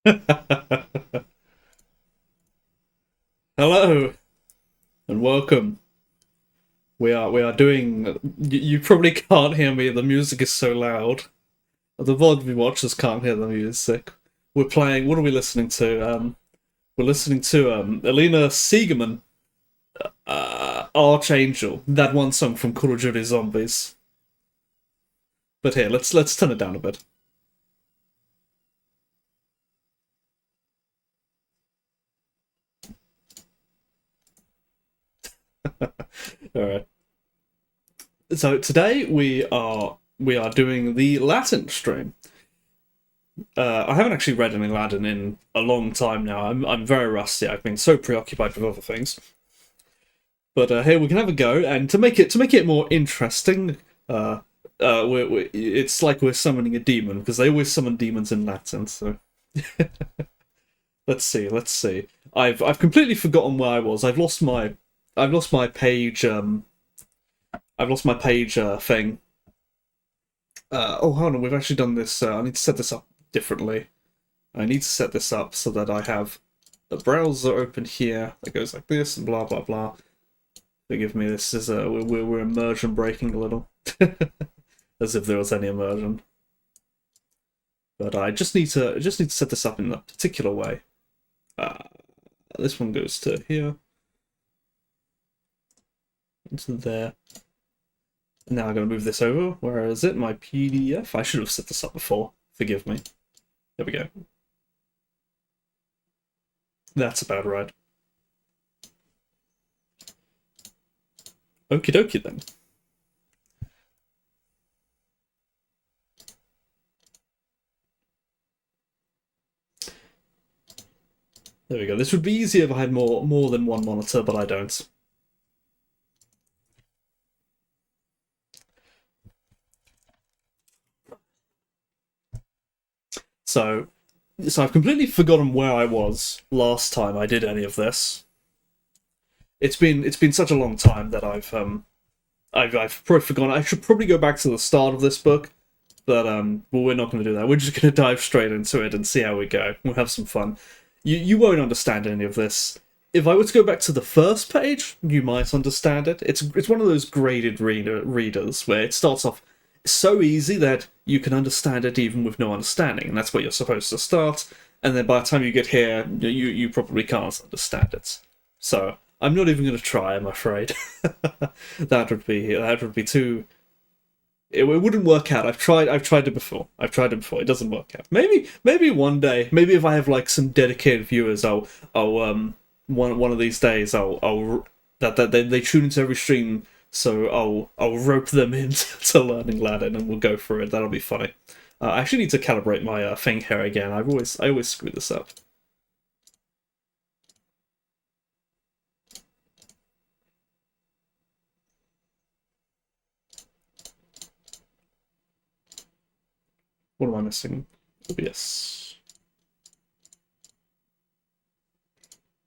Hello and welcome. We are doing. You probably can't hear me. The music is so loud. The VOD watchers can't hear the music. We're playing. What are we listening to? We're listening to Elena Siegerman, Archangel. That one song from Call of Duty Zombies. But here, let's turn it down a bit. All right. So today we are doing the Latin stream. I haven't actually read any Latin in a long time now. I'm very rusty. I've been so preoccupied with other things. But here we can have a go, and to make it more interesting, it's like we're summoning a demon because they always summon demons in Latin. So let's see. I've completely forgotten where I was. I've lost my page. I've lost my page thing. Oh, hold on. We've actually done this. I need to set this up differently. I need to set this up so that I have a browser open here that goes like this and blah blah blah. Forgive me. This is we're immersion breaking a little, as if there was any immersion. But I just need to set this up in a particular way. This one goes to here, into there. Now I'm going to move this over. Where is it? My PDF? I should have set this up before. Forgive me. There we go. That's about right. Okie dokie then. There we go. This would be easier if I had more than one monitor, but I don't. So, so I've completely forgotten where I was last time I did any of this. It's been such a long time that I've probably forgotten. I should probably go back to the start of this book, but well, we're not going to do that. We're just going to dive straight into it and see how we go. We'll have some fun. You won't understand any of this. If I were to go back to the first page, you might understand it. It's one of those graded readers where it starts off so easy that you can understand it even with no understanding, and that's where you're supposed to start. And then by the time you get here, you probably can't understand it. So I'm not even going to try. I'm afraid that would be too. It wouldn't work out. I've tried it before. It doesn't work out. Maybe one day. Maybe if I have like some dedicated viewers, I'll one of these days I'll that they tune into every stream. So I'll rope them into learning Latin, and we'll go through it. That'll be funny. I actually need to calibrate my thing here again. I always screw this up. What am I missing? OBS.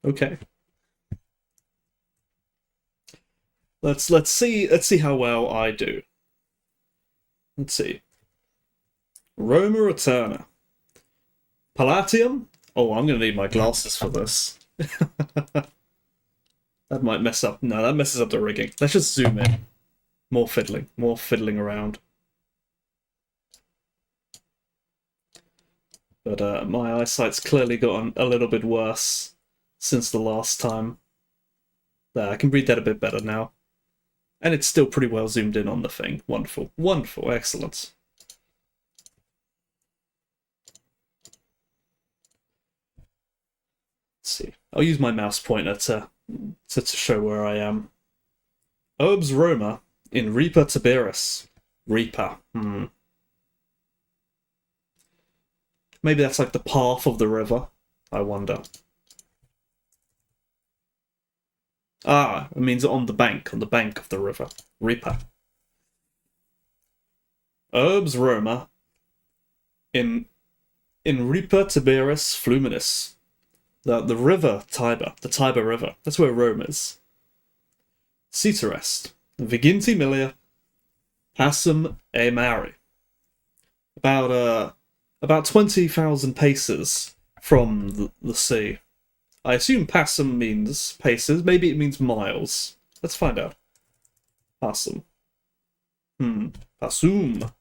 Okay. Let's see how well I do. Let's see. Roma Eterna. Palatium? Oh, I'm gonna need my glasses for this. That might mess up. No, that messes up the rigging. Let's just zoom in. More fiddling around. But my eyesight's clearly gotten a little bit worse since the last time. There, I can read that a bit better now. And it's still pretty well zoomed in on the thing. Wonderful. Wonderful. Excellent. Let's see. I'll use my mouse pointer to show where I am. Urbs Roma in Ripa Tiberis. Ripa. Maybe that's like the path of the river. I wonder. Ah, it means on the bank of the river. Ripa. Urbs Roma in Ripa Tiberis Fluminis. The river Tiber, the Tiber River. That's where Rome is. Ceterest. Viginti Milia. Passum e Mari. About 20,000 paces from the sea? I assume passum means paces. Maybe it means miles. Let's find out. Passum. Passum.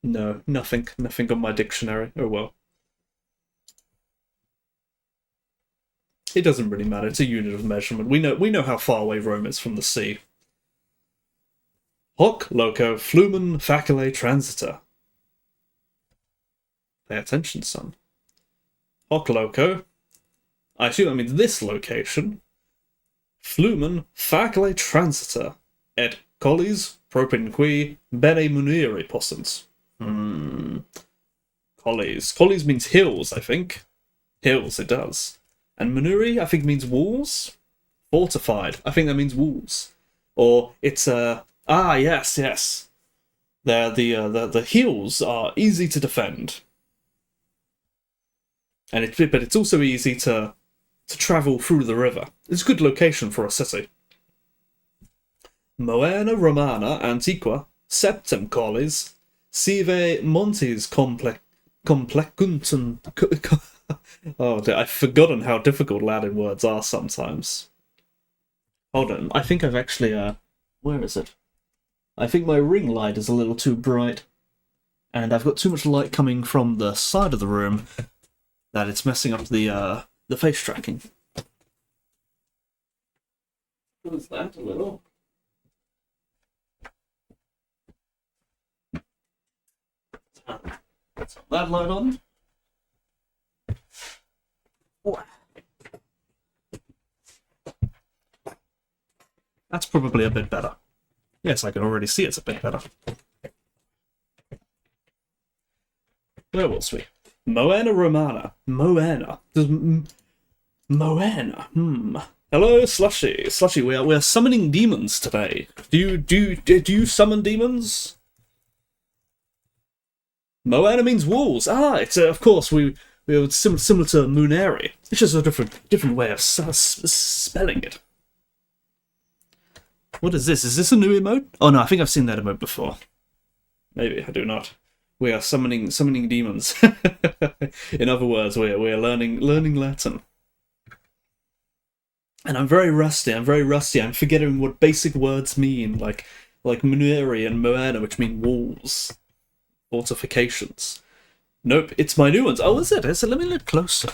No, nothing. Nothing on my dictionary. Oh well. It doesn't really matter. It's a unit of measurement. We know how far away Rome is from the sea. Hoc loco flumen facile transita. Pay attention, son. Hoc loco. I assume that means this location. Flumen facile transita. Et colles propinqui bene muneri possunt. Colles. Colles means hills, I think. Hills, it does. And muneri, I think, means walls. Fortified. I think that means walls. Or it's yes. The hills are easy to defend. But it's also easy to travel through the river. It's a good location for a city. Moena Romana Antiqua septem colles sive montes complecuntum. Oh, I've forgotten how difficult Latin words are sometimes. Hold on, I think I've actually, where is it? I think my ring light is a little too bright, and I've got too much light coming from the side of the room that it's messing up the face tracking. Close that a little. Let's turn that light on. That's probably a bit better. Yes, I can already see it's a bit better. Where was we? Moena Romana. Moena. Moena. Hello, Slushy. Slushy, we are summoning demons today. Do you summon demons? Moena means walls. It's of course we are similar to Muneri. It's just a different way of spelling it. What is this? Is this a new emote? Oh no, I think I've seen that emote before. Maybe I do not. We are summoning demons. In other words, we are learning Latin. And I'm very rusty. I'm forgetting what basic words mean, like Muneri and Moena, which mean walls, fortifications. Nope, it's my new ones. Oh, is it? Let me look closer.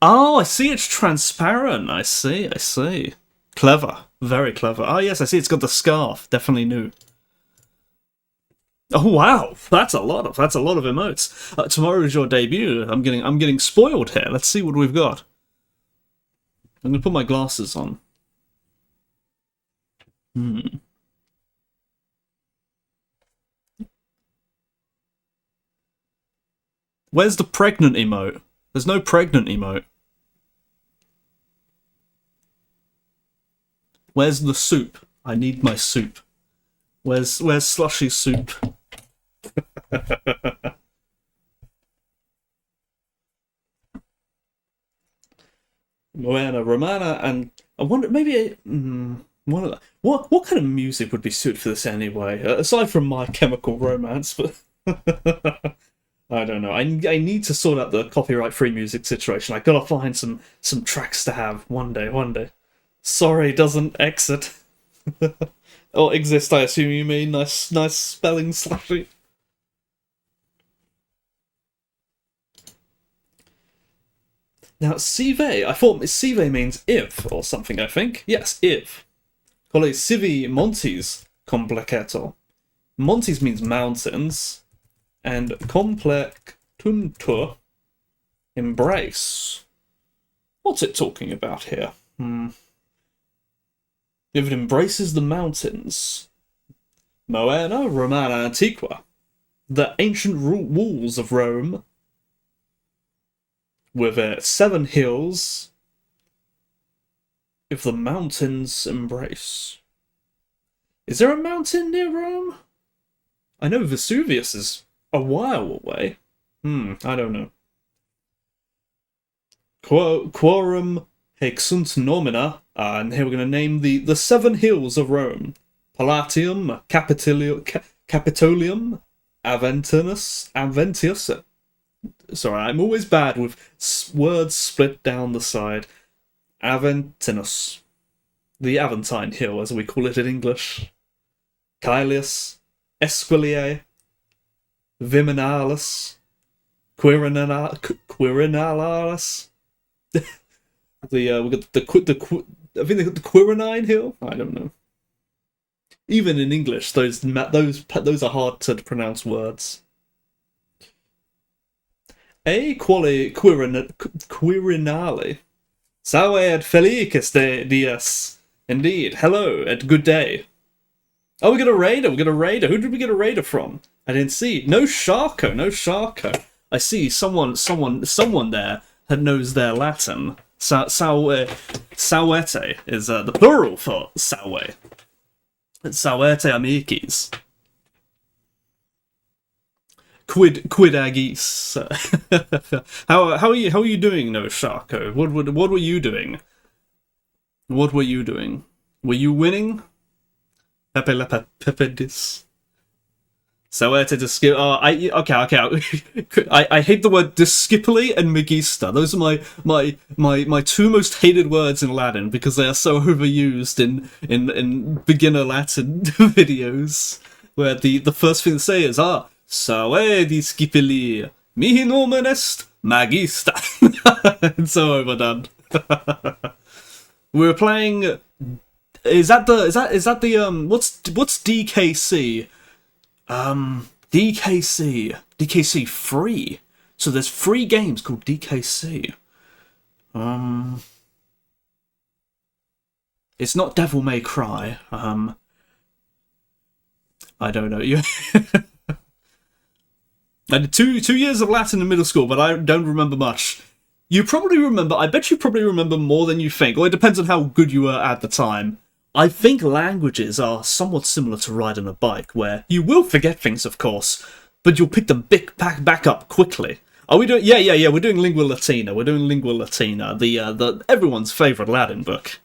Oh, I see, it's transparent. I see. Clever. Very clever. Oh, yes, I see it's got the scarf. Definitely new. Oh, wow. That's a lot of emotes. Tomorrow is your debut. I'm getting spoiled here. Let's see what we've got. I'm going to put my glasses on. Where's the pregnant emote? There's no pregnant emote. Where's the soup? I need my soup. Where's slushy soup? Moena Romana, and I wonder maybe what kind of music would be suited for this anyway? Aside from My Chemical Romance, but I don't know. I need to sort out the copyright-free music situation. I gotta find some tracks to have one day. Sorry, doesn't exit. Or exist, I assume you mean. Nice spelling, Slushy. Now, sive, I thought sive means if, or something, I think. Yes, if. Colle sivi montes complicetur. Montes means mountains, and complectuntur, embrace. What's it talking about here? If it embraces the mountains. Moena Romana Antiqua. The ancient walls of Rome, with 7 hills, if the mountains embrace. Is there a mountain near Rome? I know Vesuvius is a while away. I don't know. Quorum Hic sunt nomina, and here we're going to name the 7 hills of Rome. Palatium, Capitolium, Aventius. Sorry, I'm always bad with words split down the side. Aventinus. The Aventine Hill, as we call it in English. Caelius, Esquiliae, Viminalis, Quirinalis. We got I think they got the Quirinine Hill. I don't know. Even in English, those are hard to pronounce words. E quale Quirinale. Salve et felicis dies. Indeed. Hello and good day. Oh, we got a raider. Who did we get a raider from? I didn't see. No Sharko. I see someone there that knows their Latin. Salvete is the plural for salve. Salvete amicis. Quid agis. How are you doing, No Sharko? What were you doing? What were you doing? Were you winning? Pepe la pepedis. Salvete discipli. I hate the word discipli and megista. Those are my 2 most hated words in Latin because they are so overused in beginner Latin videos, where the first thing to say is salve discipli mihi nomen est magista. It's so overdone. We were playing. Is that the what's DKC? DKC free. So there's free games called DKC. It's not Devil May Cry. I don't know. I did two years of Latin in middle school, but I don't remember much. You probably remember. I bet you probably remember more than you think. Or it depends on how good you were at the time. I think languages are somewhat similar to riding a bike, where you will forget things, of course, but you'll pick them back up quickly. Are we doing? Yeah. We're doing Lingua Latina. The everyone's favourite Latin book.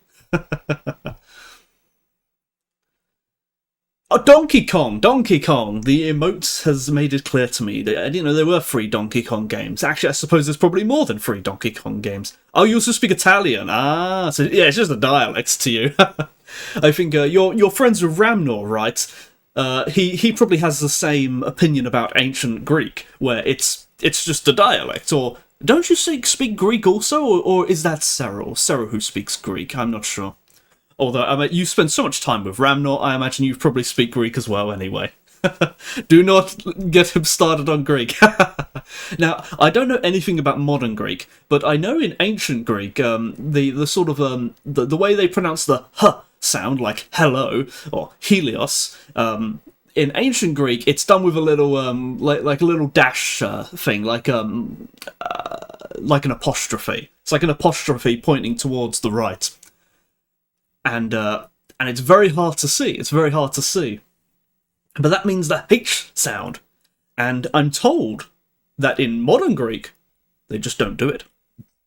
Oh, Donkey Kong! The emotes has made it clear to me that, there were 3 Donkey Kong games. Actually, I suppose there's probably more than 3 Donkey Kong games. Oh, you also speak Italian. So yeah, it's just a dialect to you. I think you're friends with Ramnor, right? He probably has the same opinion about ancient Greek, where it's just a dialect. Or don't you speak Greek also, or is that Cero who speaks Greek? I'm not sure. Although you spend so much time with Ramnor, I imagine you probably speak Greek as well. Anyway, do not get him started on Greek. Now, I don't know anything about modern Greek, but I know in ancient Greek, the sort of the way they pronounce the h sound, like hello or helios. In ancient Greek, it's done with a little like a little dash thing, like an apostrophe. It's like an apostrophe pointing towards the right, and it's very hard to see. But that means the H sound, and I'm told that in modern Greek, they just don't do it.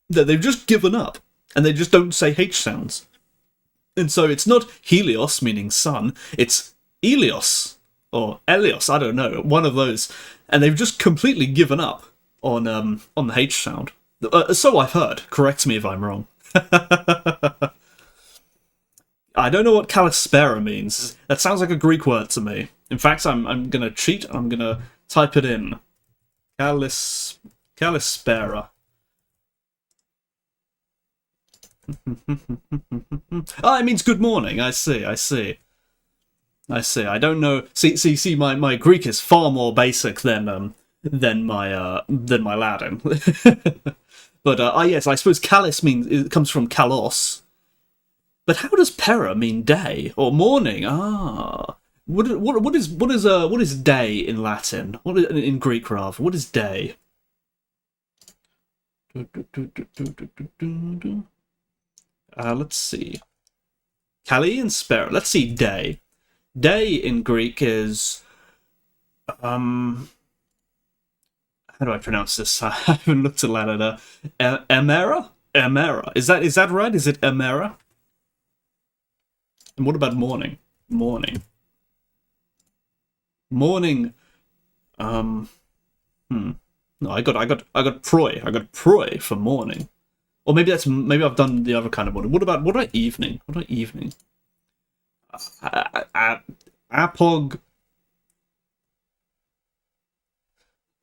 That they've just given up, and they just don't say H sounds. And so it's not Helios, meaning sun, it's Elios, or Elios, I don't know, one of those. And they've just completely given up on the H sound. So I've heard, correct me if I'm wrong. I don't know what Kalispera means. That sounds like a Greek word to me. In fact, I'm going to cheat, I'm going to type it in. Kalispera. It means good morning. I see. I don't know. See. My Greek is far more basic than my Latin. But yes, I suppose kalis it comes from kalos. But how does pera mean day or morning? What is day in Latin? What is, in Greek rather? What is day? Let's see. Kali and Spera. Let's see. Day. Day in Greek is how do I pronounce this? I haven't looked at Latin. Emera? Emera. Is that right? Is it Emera? And what about morning? Morning. Morning. Um. No, I got Proy. I got Proy for morning. Or maybe I've done the other kind of morning. What about evening? What about evening? Apog.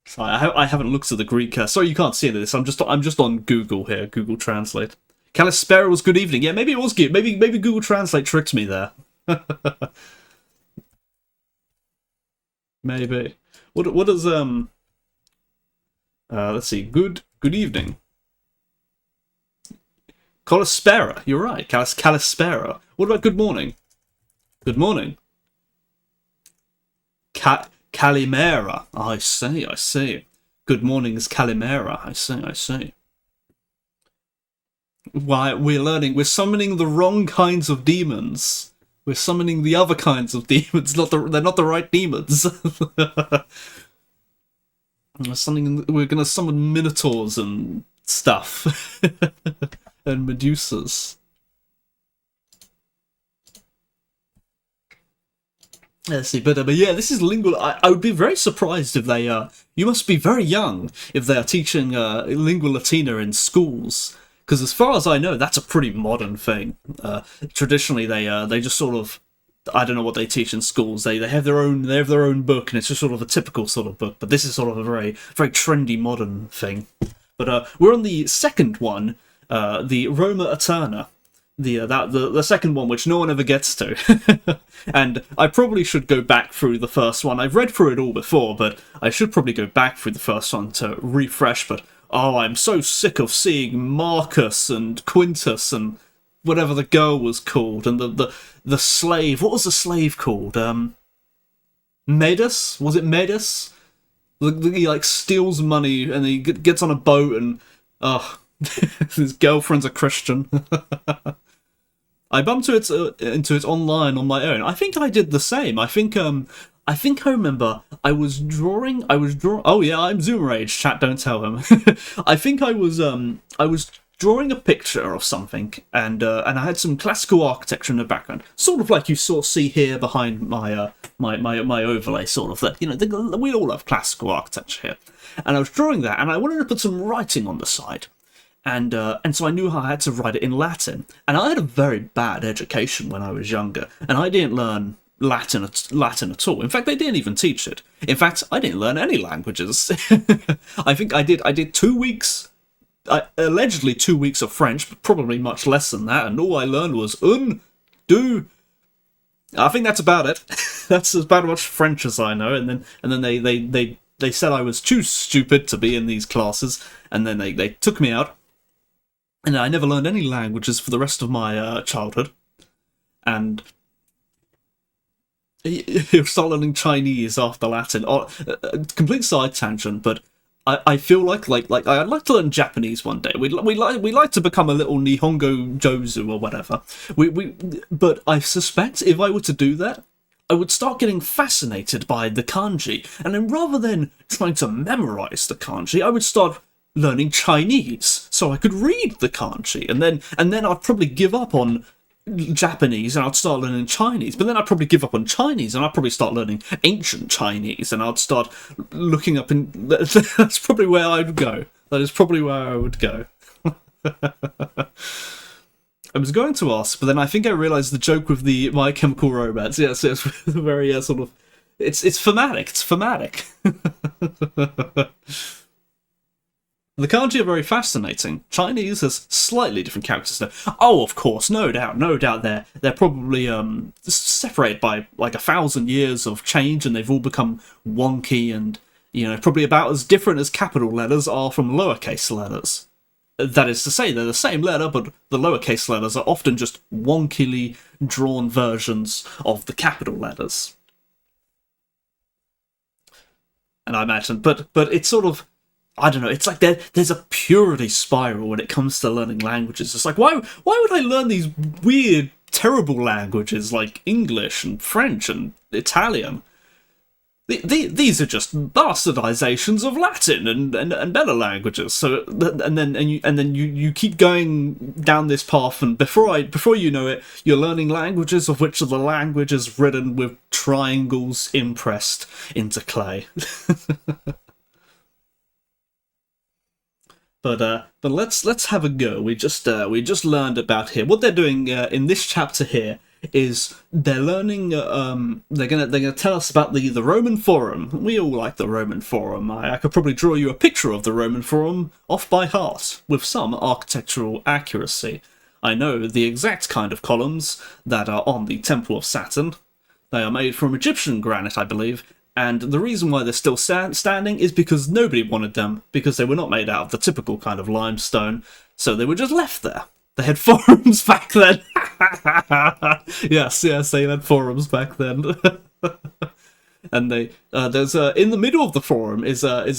Sorry, I haven't looked at the Greek. Sorry, you can't see this. I'm just on Google here. Google Translate. Kalispera was good evening. Yeah, maybe it was good. Maybe Google Translate tricked me there. Maybe. What does let's see. Good evening. Kalispera. You're right. Kalispera. What about good morning? Good morning. Kalimera. I see. Good morning is Kalimera. I see. Why, we're summoning the wrong kinds of demons. We're summoning the other kinds of demons. They're not the right demons. We're gonna summon minotaurs and stuff. And medusas. Let's see, but yeah, this is lingual. I would be very surprised if they you must be very young if they are teaching lingua latina in schools, because as far as I know, that's a pretty modern thing. Traditionally, they just sort of, I don't know what they teach in schools. They have their own book, and it's just sort of a typical sort of book. But this is sort of a very very trendy modern thing. But we're on the second one, the Roma Eterna. The second one, which no one ever gets to. And I probably should go back through the first one. I've read through it all before, but I should probably go back through the first one to refresh. But I'm so sick of seeing Marcus and Quintus and whatever the girl was called, and the slave. What was the slave called? Medus? Was it Medus? He like steals money and he gets on a boat and his girlfriend's a Christian. I bumped into it online on my own. I think I did the same. I think I remember I was drawing. Oh yeah, I'm Zoomer Age. Chat, don't tell him. I think I was drawing a picture of something, and I had some classical architecture in the background, sort of like you see here behind my my overlay, sort of that. We all have classical architecture here, and I was drawing that, and I wanted to put some writing on the side. And so I knew how I had to write it in Latin. And I had a very bad education when I was younger, and I didn't learn Latin at all. In fact, they didn't even teach it. In fact, I didn't learn any languages. I think I did 2 weeks, allegedly 2 weeks of French, but probably much less than that. And all I learned was do. I think that's about it. That's about as much French as I know. And then they said I was too stupid to be in these classes, and then they took me out. And I never learned any languages for the rest of my childhood. And you start learning Chinese after Latin. Complete side tangent, but I feel like I'd like to learn Japanese one day. We like to become a little Nihongo Jozu or whatever. But I suspect if I were to do that, I would start getting fascinated by the kanji, and then rather than trying to memorize the kanji, I would start learning Chinese so I could read the kanji, and then I'd probably give up on Japanese and I'd start learning Chinese, but then I'd probably give up on Chinese and I'd probably start learning ancient Chinese, and I'd start looking up in. That's probably where I would go. That is probably where I would go. I was going to ask, but then I think I realised the joke with the My Chemical Romance. Yes, it's very sort of. It's thematic. It's thematic. The kanji are very fascinating. Chinese has slightly different characters though. Oh, of course, no doubt. They're probably separated by like 1,000 years of change, and they've all become wonky and probably about as different as capital letters are from lowercase letters. That is to say, they're the same letter, but the lowercase letters are often just wonkily drawn versions of the capital letters. And I imagine, but it's sort of. I don't know, it's like there's a purity spiral when it comes to learning languages. It's like, why would I learn these weird, terrible languages like English and French and Italian? These are just bastardizations of Latin and better languages. So and then you keep going down this path, and before you know it, you're learning languages of which the language is written with triangles impressed into clay. But let's have a go. We just learned about here. What they're doing in this chapter here is they're learning. They're gonna tell us about the Roman Forum. We all like the Roman Forum. I could probably draw you a picture of the Roman Forum off by heart with some architectural accuracy. I know the exact kind of columns that are on the Temple of Saturn. They are made from Egyptian granite, I believe, and the reason why they're still standing is because nobody wanted them, because they were not made out of the typical kind of limestone, so they were just left there. They had forums back then. yes, they had forums back then. And they there's in the middle of the forum is a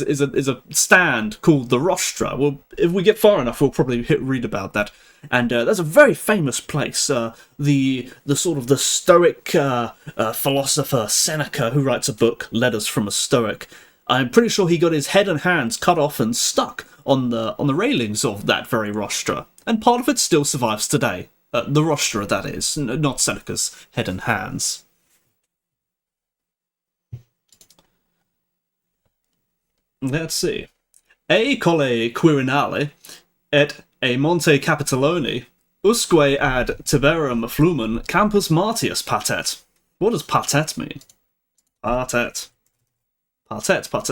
stand called the Rostra. Well, if we get far enough, we'll probably read about that. And that's a very famous place. The sort of the Stoic philosopher Seneca, who writes a book, Letters from a Stoic. I'm pretty sure he got his head and hands cut off and stuck on the railings of that very Rostra, and part of it still survives today. The Rostra, that is, not Seneca's head and hands. Let's see. E colle Quirinale et e Monte Capitoloni usque ad Tiberum flumen Campus Martius patet. What does patet mean? Patet.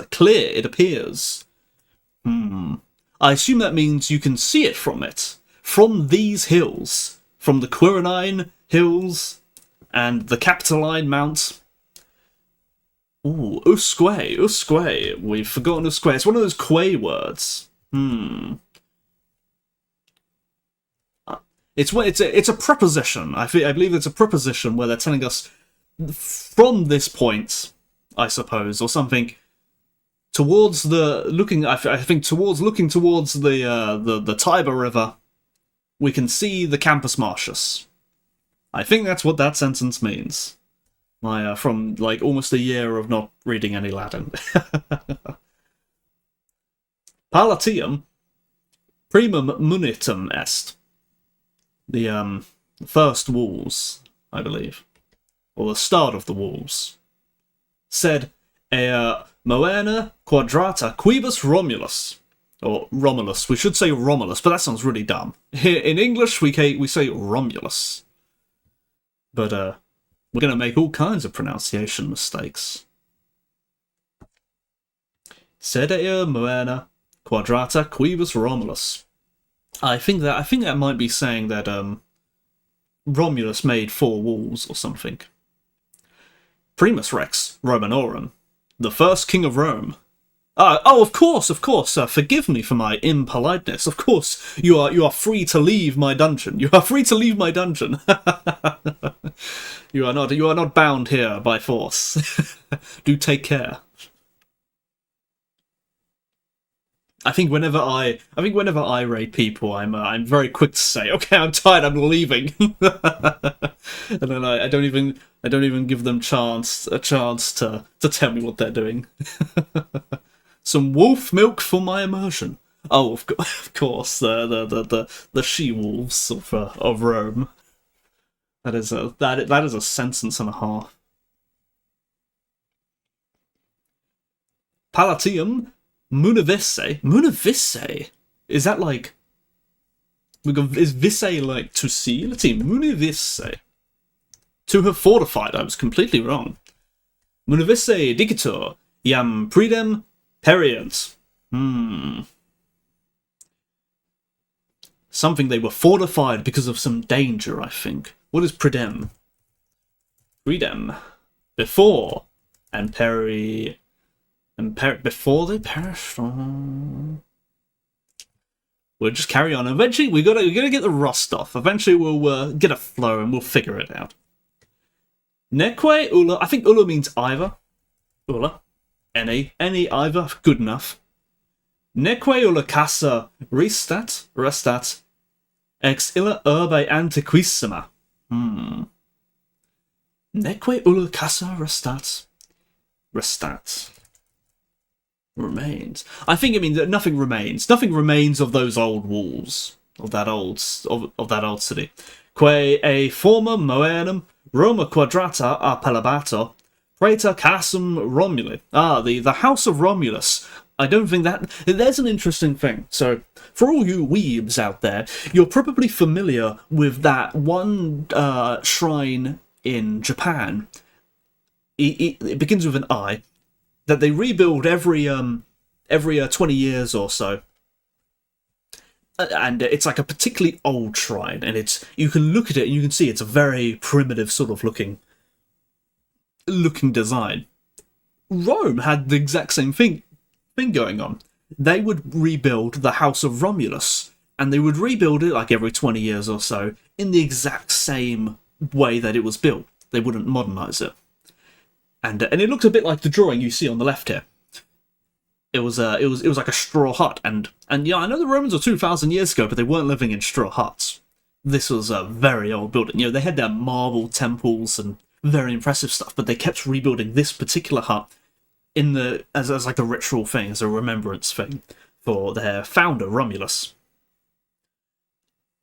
Clear, it appears. I assume that means you can see it. From these hills. From the Quirinine hills and the Capitoline Mount. Ooh, usque. We've forgotten usque. It's one of those quay words. It's a preposition. I believe it's a preposition where they're telling us from this point, I suppose, or something towards the looking. I think looking towards the Tiber River, we can see the Campus Martius. I think that's what that sentence means. From like almost a year of not reading any Latin. Palatium primum munitum est. The first walls, I believe, or the start of the walls. Sed ea moena quadrata quibus Romulus. Or Romulus. We should say Romulus, but that sounds really dumb. Here in English, we say Romulus. But we're going to make all kinds of pronunciation mistakes. Sed ea moena quadrata quibus Romulus. I think that might be saying that Romulus made 4 walls or something. Primus Rex Romanorum, the first king of Rome. Of course. Forgive me for my impoliteness. Of course, you are free to leave my dungeon. You are free to leave my dungeon. You are not bound here by force. Do take care. I think whenever I raid people, I'm very quick to say, okay, I'm tired, I'm leaving, and then I don't even give them a chance to tell me what they're doing. Some wolf milk for my immersion. Oh, of course, the she wolves of Rome. That is a sentence and a half. Palatium Munivisse? Is that like... Is visse like to see? Let's see, Munivisse. To have fortified, I was completely wrong. Munivisse digitur, iam pridem perient. Something they were fortified because of some danger, I think. What is pridem? Pridem. Before. And peri... before they perished. We'll just carry on. Eventually, we're gonna get the rust off. Eventually, we'll get a flow and we'll figure it out. Neque ulla. I think ulla means either. Ulla. Any either. Good enough. Neque ulla casa restat ex illa urbe antiquissima. Neque ulla casa restat Restat. Remains. I think it means that nothing remains. Nothing remains of those old walls. Of that old city. Que a forma moenum Roma quadrata appellabato praeter casum Romuli. The House of Romulus. I don't think that... There's an interesting thing. So, for all you weebs out there, you're probably familiar with that one shrine in Japan. It begins with an I, that they rebuild every 20 years or so. And it's like a particularly old shrine, and you can look at it and you can see it's a very primitive sort of looking design. Rome had the exact same thing going on. They would rebuild the House of Romulus, and they would rebuild it like every 20 years or so in the exact same way that it was built. They wouldn't modernize it. And it looks a bit like the drawing you see on the left here. It was like a straw hut, and yeah, I know the Romans were 2,000 years ago, but they weren't living in straw huts. This was a very old building. You know, they had their marble temples and very impressive stuff, but they kept rebuilding this particular hut as like a ritual thing, as a remembrance thing for their founder Romulus.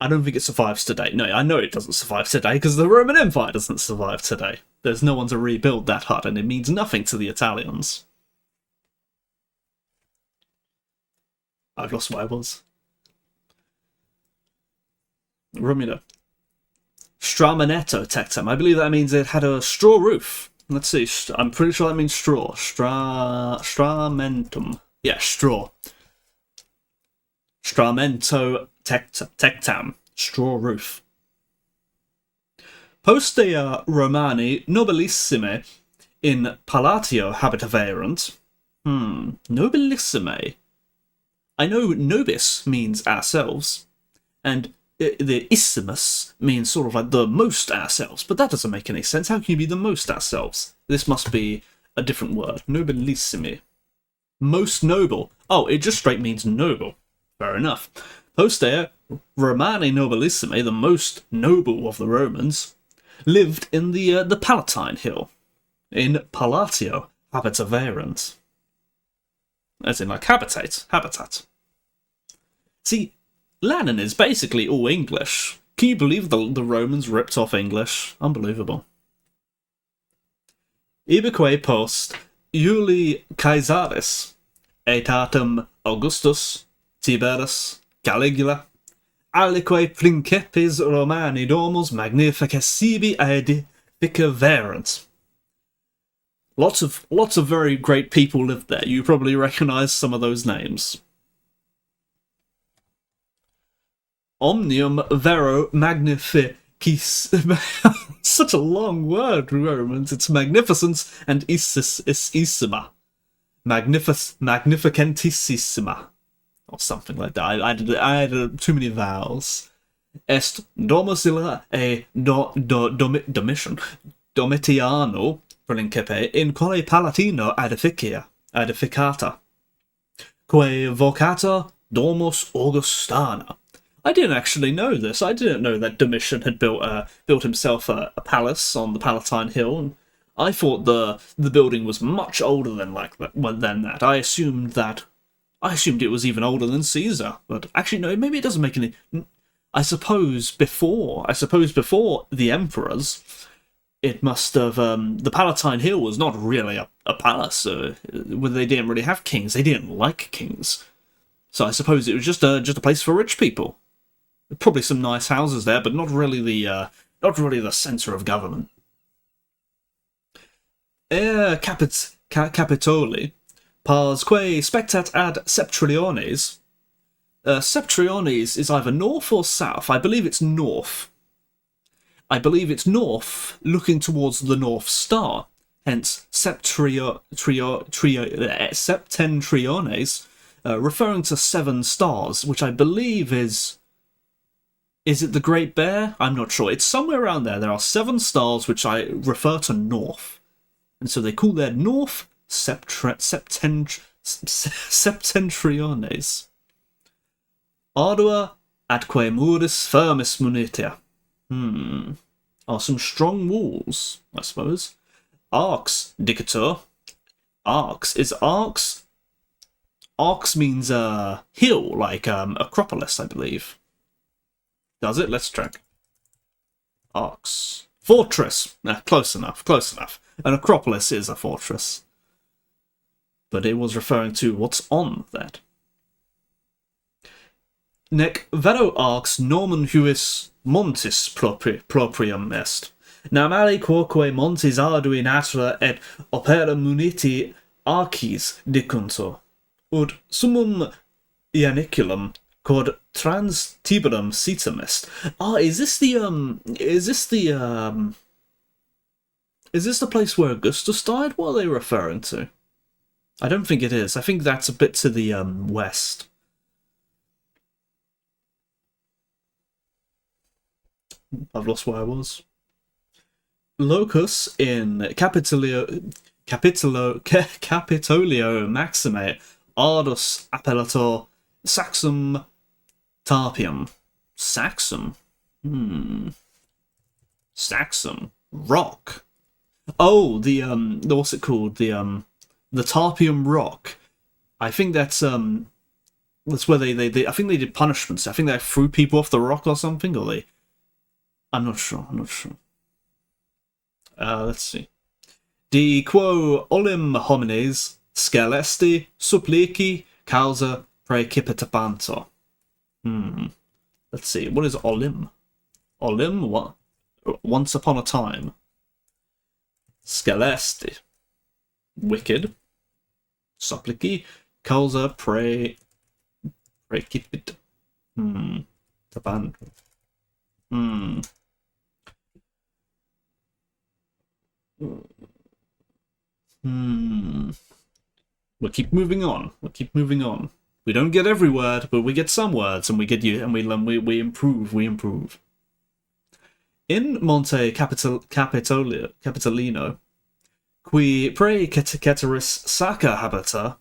I don't think it survives today. No, I know it doesn't survive today because the Roman Empire doesn't survive today. There's no one to rebuild that hut, and it means nothing to the Italians. I've lost where I was. Romula. Stramanetto tectum. I believe that means it had a straw roof. Let's see. I'm pretty sure that means straw. Stramentum. Yeah, straw. Stramento tectam. Straw roof. Postea Romani nobilissime in Palatio habitaverant. Nobilissime. I know nobis means ourselves, and the issimus means sort of like the most ourselves, but that doesn't make any sense. How can you be the most ourselves? This must be a different word. Nobilissimi. Most noble. Oh, it just straight means noble. Fair enough. Postea Romani nobilissimi, the most noble of the Romans, lived in the Palatine Hill, in Palatio habitaverant. As in, like, habitat. See, Latin is basically all English. Can you believe the Romans ripped off English? Unbelievable. Ibeque post Iuli Caesaris, aetatem Augustus, Tiberius, Caligula, alique principes Romani domus magnifica sibi aedificaverant. Lots of very great people lived there. You probably recognise some of those names. Omnium vero magnificis. Such a long word, Romans. It's magnificence and issima. Magnificentissima. Or something like that. I added too many vowels. Est domicila e Domitiano principe in quale Palatino edificata, quae vocata domus Augustana. I didn't actually know this. I didn't know that Domitian had built himself a palace on the Palatine Hill. And I thought the building was much older than that. I assumed it was even older than Caesar. But actually, no. Maybe it doesn't make any. I suppose before the emperors, it must have. The Palatine Hill was not really a palace. They didn't really have kings. They didn't like kings. So I suppose it was just a place for rich people. Probably some nice houses there, but not really the centre of government. Capitoli, pars quae spectat ad septriones. Septriones is either north or south. I believe it's north. Looking towards the North Star. Hence, septentriones, referring to 7 stars, which I believe is it the Great Bear? I'm not sure. It's somewhere around there. There are 7 stars which I refer to north. And so they call their north septentriones. Ardua atque muris firmis munitia. Are some strong walls, I suppose. Arx dicatur. Arx. Is Arx... Arx means hill, like Acropolis, I believe. Does it? Let's check. Arx. Fortress. Close enough, close enough. An Acropolis is a fortress. But it was referring to what's on that. Nec vero Arx Norman huis montis proprium est. Namali quoque montis ardui natura et opera muniti arcis dicuntur. Ut summum ianiculum quod trans Tiberum situm est. Is this the place where Augustus died? What are they referring to? I don't think it is. I think that's a bit to the west. I've lost where I was. Locus in Capitolio Maxime Ardus appellator Saxum Tarpium. Saxum? Saxum. Rock. Oh, the what's it called? The Tarpium Rock. I think that's where they I think they did punishments. I think they threw people off the rock or something, or they... I'm not sure. Let's see. De quo olim homines scelesti supplici causa praecipitabantur. Let's see. What is olim? Olim? What? Once upon a time. Scelesti. Wicked. Supplici causa praecipit. Tabantur. We'll keep moving on. We don't get every word, but we get some words, and we get you, and we improve. In Monte Capitolino, qui pre ceteris sacra habita.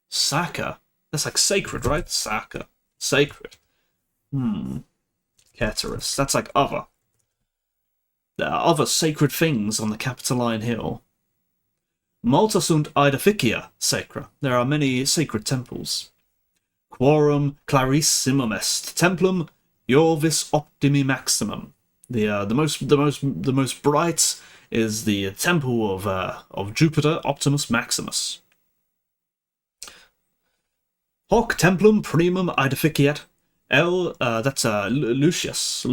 Sacra? That's like sacred, right? Sacra. Sacred. Ceteris. That's like other. There are other sacred things on the Capitoline Hill. Multa sunt aedificia sacra. There are many sacred temples. Quorum clarissimum est templum Jovis optimi maximum. The most bright is the temple of Jupiter Optimus Maximus. Hoc templum primum aedificiat that's Lucius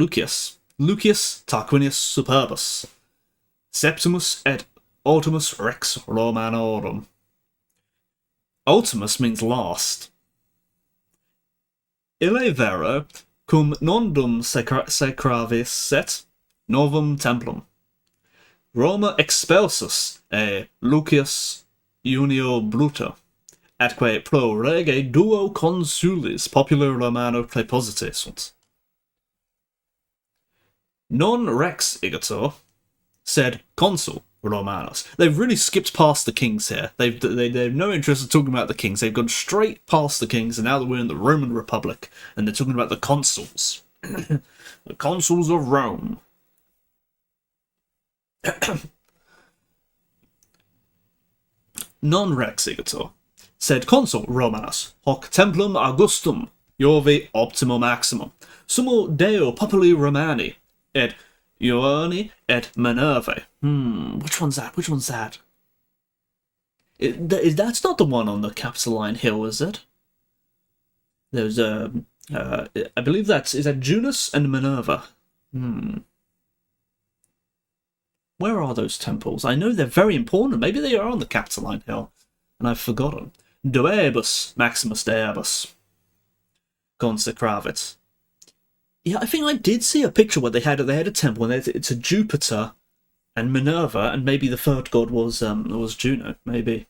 Tarquinius Superbus, Septimus et Ultimus Rex Romanorum. Ultimus means last. Ille vero cum nondum sacravis set novum templum. Roma expelsus Lucius Junio Bruto, atque pro rege duo consulis popular Romano preposite sunt. Non rex igator, sed consul Romanus. They've really skipped past the kings here. They've no interest in talking about the kings. They've gone straight past the kings, and now that we're in the Roman Republic, and they're talking about the consuls. The consuls of Rome. Non rex igator, sed consul Romanus, hoc templum Augustum, Jovi optimo maximum, sumo Deo populi Romani, et Ioani et Minervae. Which one's that? That's not the one on the Capitoline Hill, is it? There's I believe is that Junos and Minerva? Where are those temples? I know they're very important. Maybe they are on the Capitoline Hill, and I've forgotten. Doebus Maximus Deebus consecravit. Yeah, I think I did see a picture where they had a temple, and it's a Jupiter and Minerva, and maybe the third god was Juno, maybe.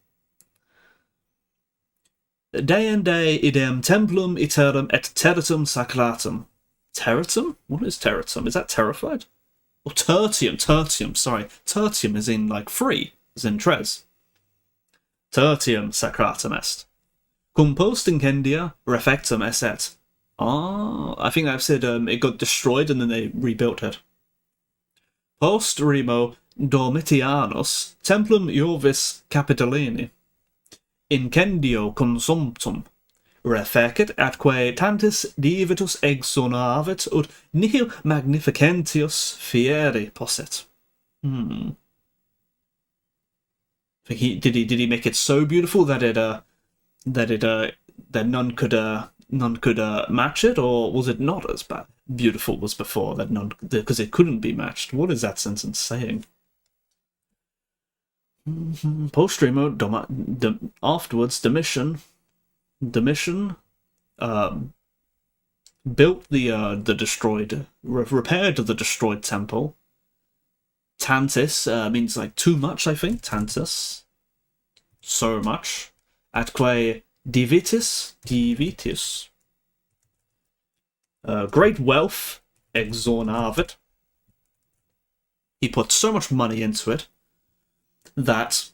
Deinde idem templum iterum et terratum sacratum. Terratum? What is terratum? Is that terrified? Or tertium, sorry. Tertium is in, like, free, as in tres. Tertium sacratum est. Cum post incendia refectum esset. I think I've said it got destroyed and then they rebuilt it. Post remo Domitianus templum Jovis Capitolini incendio consumptum refecit atque tantis divitus exonavit ut nihil magnificentius fieri posset. Did he make it so beautiful that none could match it, or was it not as beautiful as before that none, because it couldn't be matched? What is that sentence saying? Postremo afterwards Domitian built the destroyed, repaired the destroyed temple. Tantis means like too much, I think. Tantis, so much. Atque divitis, great wealth, exornavit. He put so much money into it that's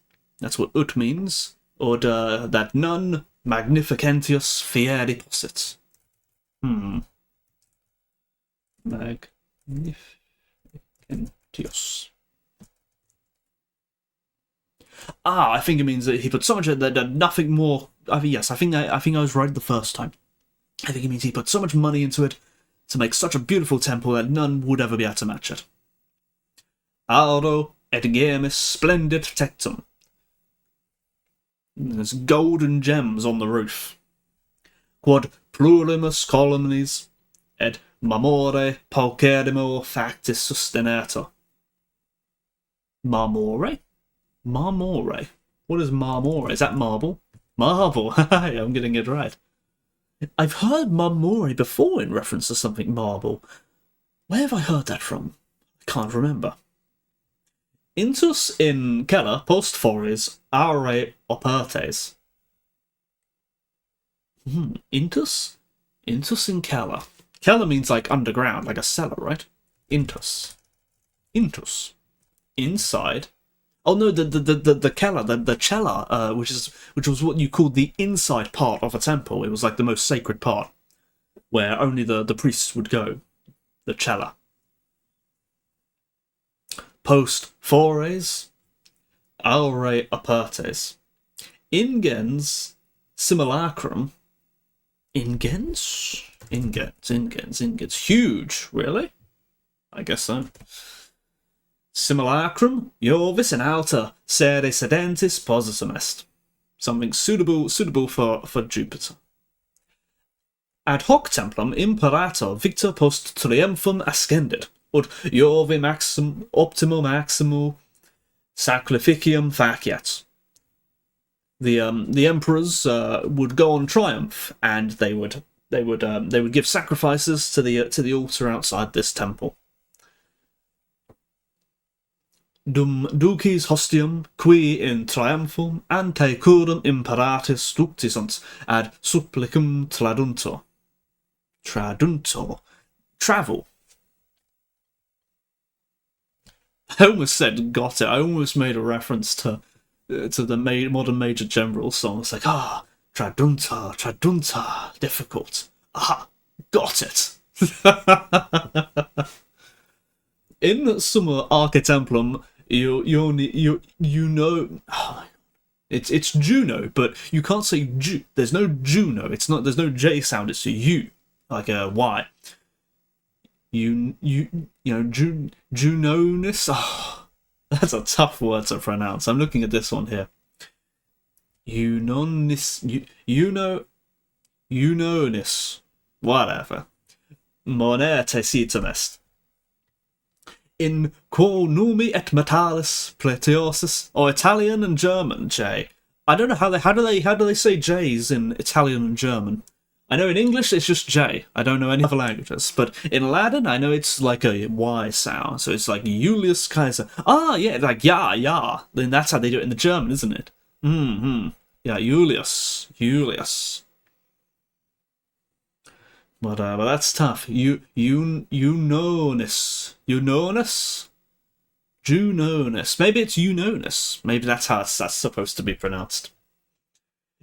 what ut means, or that none magnificentius fieri possit. Magnificentius. I think it means that he put so much that nothing more. Yes, I think I was right the first time. I think it means he put so much money into it to make such a beautiful temple that none would ever be able to match it. Auro et gemmis splendid tectum. There's golden gems on the roof. Quod plurimus columnis et marmore paucerimo factis sustenator. Marmore? Marmore. What is marmore? Is that marble? Marble. I'm getting it right. I've heard marmore before in reference to something marble. Where have I heard that from? I can't remember. Intus in Keller post fores aure opertes. Intus? Intus in Keller. Keller means like underground, like a cellar, right? Intus. Intus. Inside. Oh no, the Keller, the cella, which was what you called the inside part of a temple. It was like the most sacred part, where only the priests would go. The cella. Post fores aure apertes. Ingens simulacrum. Ingens? Ingens. Huge, really? I guess so. Simulacrum, Jovis in alta, sere sedentis positum est. Something suitable for Jupiter. Ad hoc templum imperator Victor post triumphum ascendit, ut Jovi optimo maximu sacrificium faciat. The emperors would go on triumph, and they would give sacrifices to the altar outside this temple. Dum ducis hostium, qui in triumphum ante curum imperatis ductisunt ad supplicum traduntur. Travel. I almost said got it. I almost made a reference to the modern Major General song. It's like, traduntur, difficult. Got it. In summa arche templum, you know, it's Juno, but you can't say Ju. There's no Juno. It's not. There's no J sound. It's a U, like a Y. Junonis. Oh, that's a tough word to pronounce. I'm looking at this one here. Unonis. Whatever. Monete situm est. In quo numi et metalis pletiosis, or Italian and German J. I don't know how do they say J's in Italian and German. I know in English it's just J. I don't know any other languages, but in Latin I know it's like a Y sound, so it's like Julius Caesar. Yeah, like yeah. Then that's how they do it in the German, isn't it? Yeah, Julius. But that's tough. Junonis. Maybe it's Junonis. Maybe that's how that's supposed to be pronounced.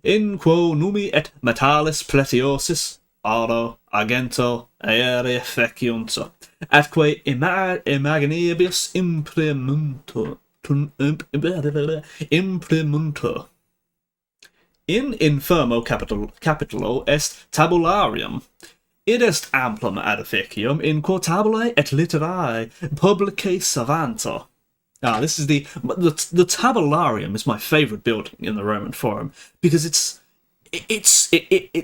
In quo numi et metalis pletiosis, aro agento aere feciuntur, atque imaginibus imprimuntur. In infirmo capitulo est tabularium. Id est amplum edificium in quo tabulae et literae publicae savantur. This is the tabularium is my favourite building in the Roman Forum because it's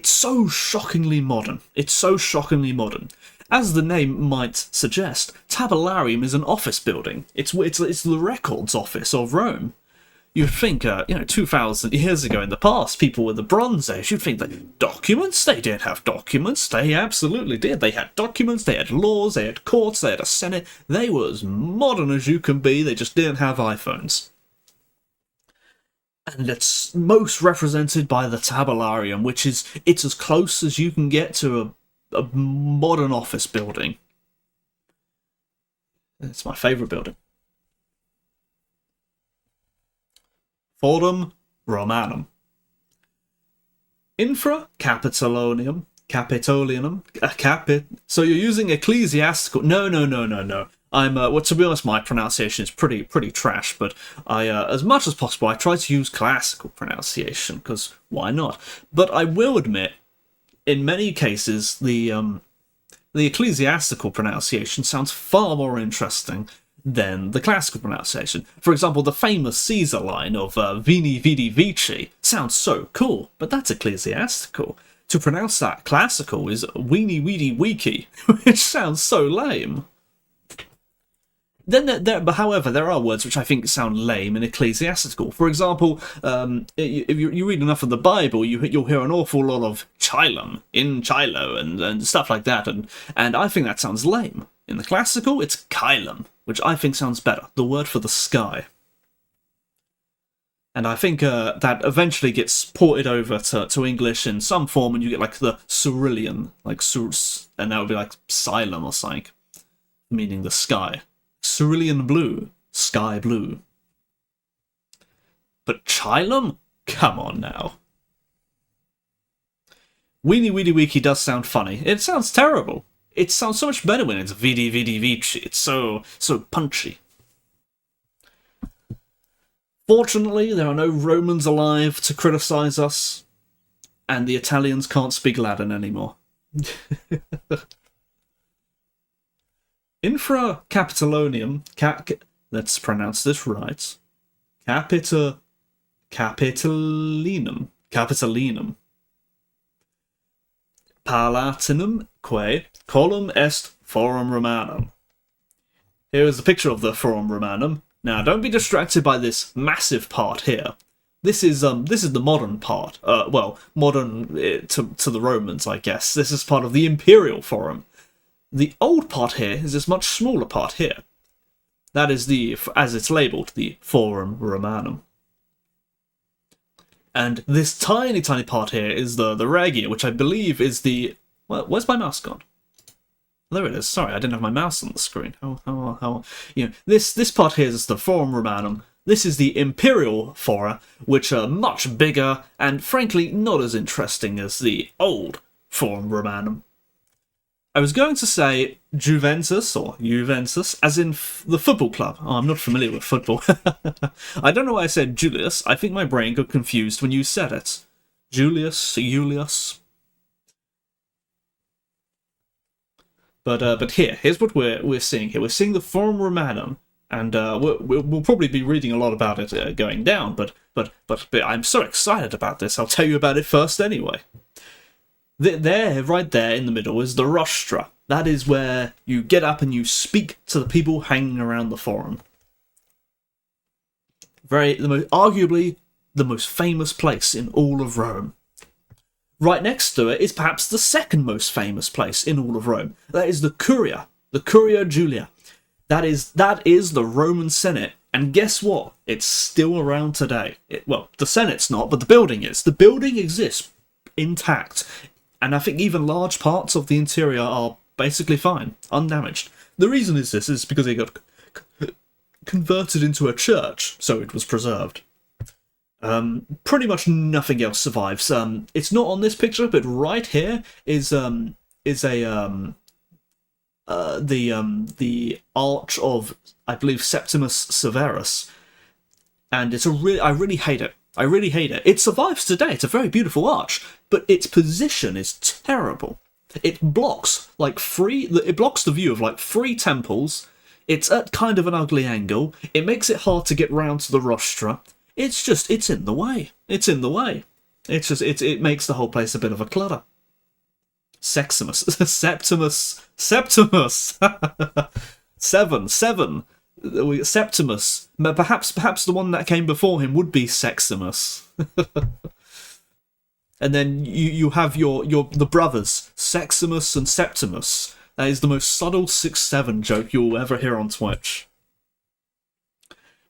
so shockingly modern. It's so shockingly modern. As the name might suggest, tabularium is an office building. It's the records office of Rome. You'd think, 2,000 years ago in the past, people with the Bronze Age, you'd think that documents? They did have documents. They absolutely did. They had documents, they had laws, they had courts, they had a senate. They were as modern as you can be, they just didn't have iPhones. And it's most represented by the tabularium, it's as close as you can get to a modern office building. It's my favourite building. Forum Romanum. Infra Capitolinum. So you're using ecclesiastical. No. Well, to be honest, my pronunciation is pretty trash, but I, as much as possible, I try to use classical pronunciation, because why not? But I will admit, in many cases, the ecclesiastical pronunciation sounds far more interesting than the classical pronunciation. For example, the famous Caesar line of Vini Vidi Vici sounds so cool, but that's ecclesiastical. To pronounce that classical is Weenie Weedy Weeky, which sounds so lame. Then, however, there are words which I think sound lame in ecclesiastical. For example, if you read enough of the Bible, you'll hear an awful lot of chilum, in chilo, and stuff like that, and I think that sounds lame. In the classical, it's chilum, which I think sounds better, the word for the sky. And I think that eventually gets ported over to English in some form, and you get like the Cyrillian, and that would be like Xylem or something, meaning the sky. Cerulean blue, sky blue. But chilum? Come on now. Weenie Weedy Weeky does sound funny. It sounds terrible. It sounds so much better when it's Vidi Vidi Vici. It's so punchy. Fortunately, there are no Romans alive to criticise us, and the Italians can't speak Latin anymore. Infra Capitolonium, let's pronounce this right. Capitolinum. Palatinum quae colum est Forum Romanum. Here is a picture of the Forum Romanum. Now, don't be distracted by this massive part here. This is the modern part. Modern to the Romans, I guess. This is part of the Imperial Forum. The old part here is this much smaller part here. That is as it's labelled, the Forum Romanum. And this tiny part here is the Regia, which I believe is the... Well, where's my mouse gone? There it is. Sorry, I didn't have my mouse on the screen. This part here is the Forum Romanum. This is the Imperial Fora, which are much bigger and, frankly, not as interesting as the old Forum Romanum. I was going to say Juventus, as in the football club. Oh, I'm not familiar with football. I don't know why I said Julius. I think my brain got confused when you said it. Julius. But here's what we're seeing here. We're seeing the Forum Romanum, and we'll probably be reading a lot about it going down. But I'm so excited about this. I'll tell you about it first anyway. There, right there in the middle, is the rostra. That is where you get up and you speak to the people hanging around the forum. Arguably the most famous place in all of Rome. Right next to it is perhaps the second most famous place in all of Rome. That is the Curia Julia. That is the Roman Senate. And guess what? It's still around today. The Senate's not, but the building is. The building exists intact. And I think even large parts of the interior are basically fine, undamaged. The reason is because it got converted into a church, so it was preserved. Pretty much nothing else survives. It's not on this picture, but right here is a the Arch of, I believe, Septimus Severus, and I really hate it. I really hate it. It survives today. It's a very beautiful arch, but its position is terrible. It blocks it blocks the view of like three temples. It's at kind of an ugly angle. It makes it hard to get round to the rostra. It's in the way. It's in the way. It makes the whole place a bit of a clutter. Seximus. Septimus. Seven. Septimus. Perhaps the one that came before him would be Seximus. And then you have the brothers, Seximus and Septimus. That is the most subtle 6-7 joke you'll ever hear on Twitch.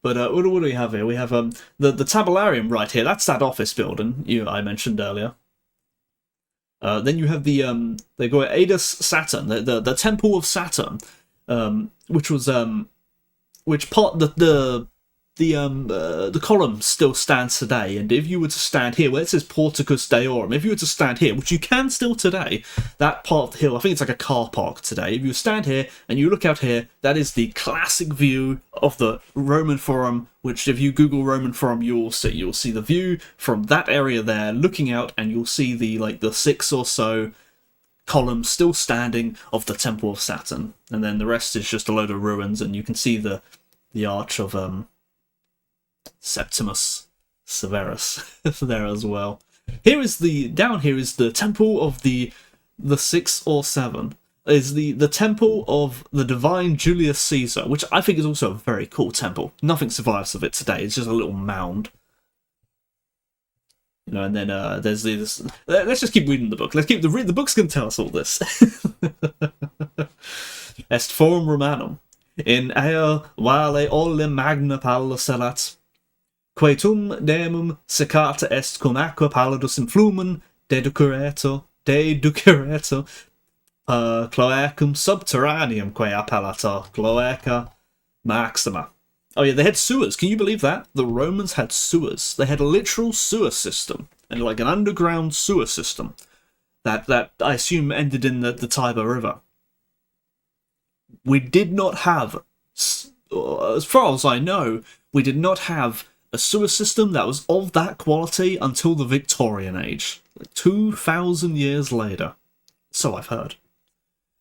But what do we have here? We have the tabularium right here. That's that office building I mentioned earlier. Then you have they go Adus Saturn, the Temple of Saturn, which was which part the column still stands today. And if you were to stand here, where it says Porticus Deorum, if you were to stand here, which you can still today, that part of the hill, I think it's like a car park today. If you stand here and you look out here, that is the classic view of the Roman Forum. Which, if you Google Roman Forum, you'll see the view from that area there, looking out, and you'll see the 6 or so columns still standing of the Temple of Saturn, and then the rest is just a load of ruins, and you can see the arch of Septimus Severus there as well. Down here is the Temple of the 6 or 7. Is the Temple of the Divine Julius Caesar, which I think is also a very cool temple. Nothing survives of it today. It's just a little mound. And then there's this. Let's just keep reading the book. Let's keep the book's going to tell us all this. Est forum Romanum in ea vale olim magna palla selat, quaetum demum secata est cum aqua pallidus in flumum deduceretur cloacum subterraneum quae appellator cloaca maxima. Oh yeah, they had sewers. Can you believe that? The Romans had sewers. They had a literal sewer system, and like an underground sewer system that I assume ended in the Tiber River. We did not have, as far as I know, we did not have a sewer system that was of that quality until the Victorian age, like 2,000 years later. So I've heard.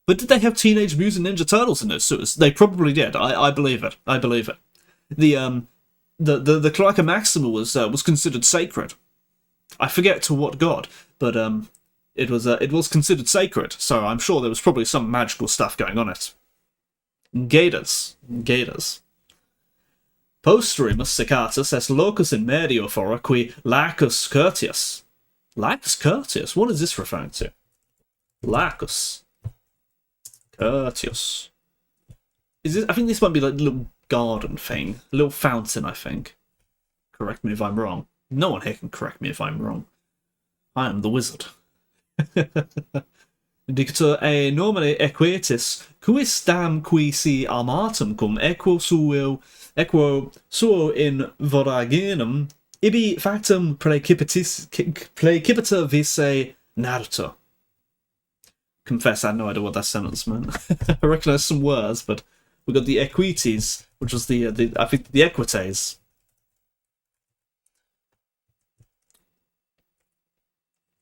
But did they have Teenage Mutant Ninja Turtles in those sewers? They probably did. I believe it. I believe it. The Cloaca Maxima was considered sacred. I forget to what god, but it was considered sacred. So I'm sure there was probably some magical stuff going on it. Gators. Posterimus secatus est locus in medio fora qui Lacus Curtius. Lacus Curtius? What is this referring to? Lacus Curtius. I think this might be like a little garden thing. A little fountain, I think. Correct me if I'm wrong. No one here can correct me if I'm wrong. I am the wizard. Dictor e nomine equatis, quis dam qui si armatum cum equo suo in voraginum, ibi factum precipita visse narrator. Confess, I had no idea what that sentence meant. I recognise some words, but we got the equites, which was I think the equites.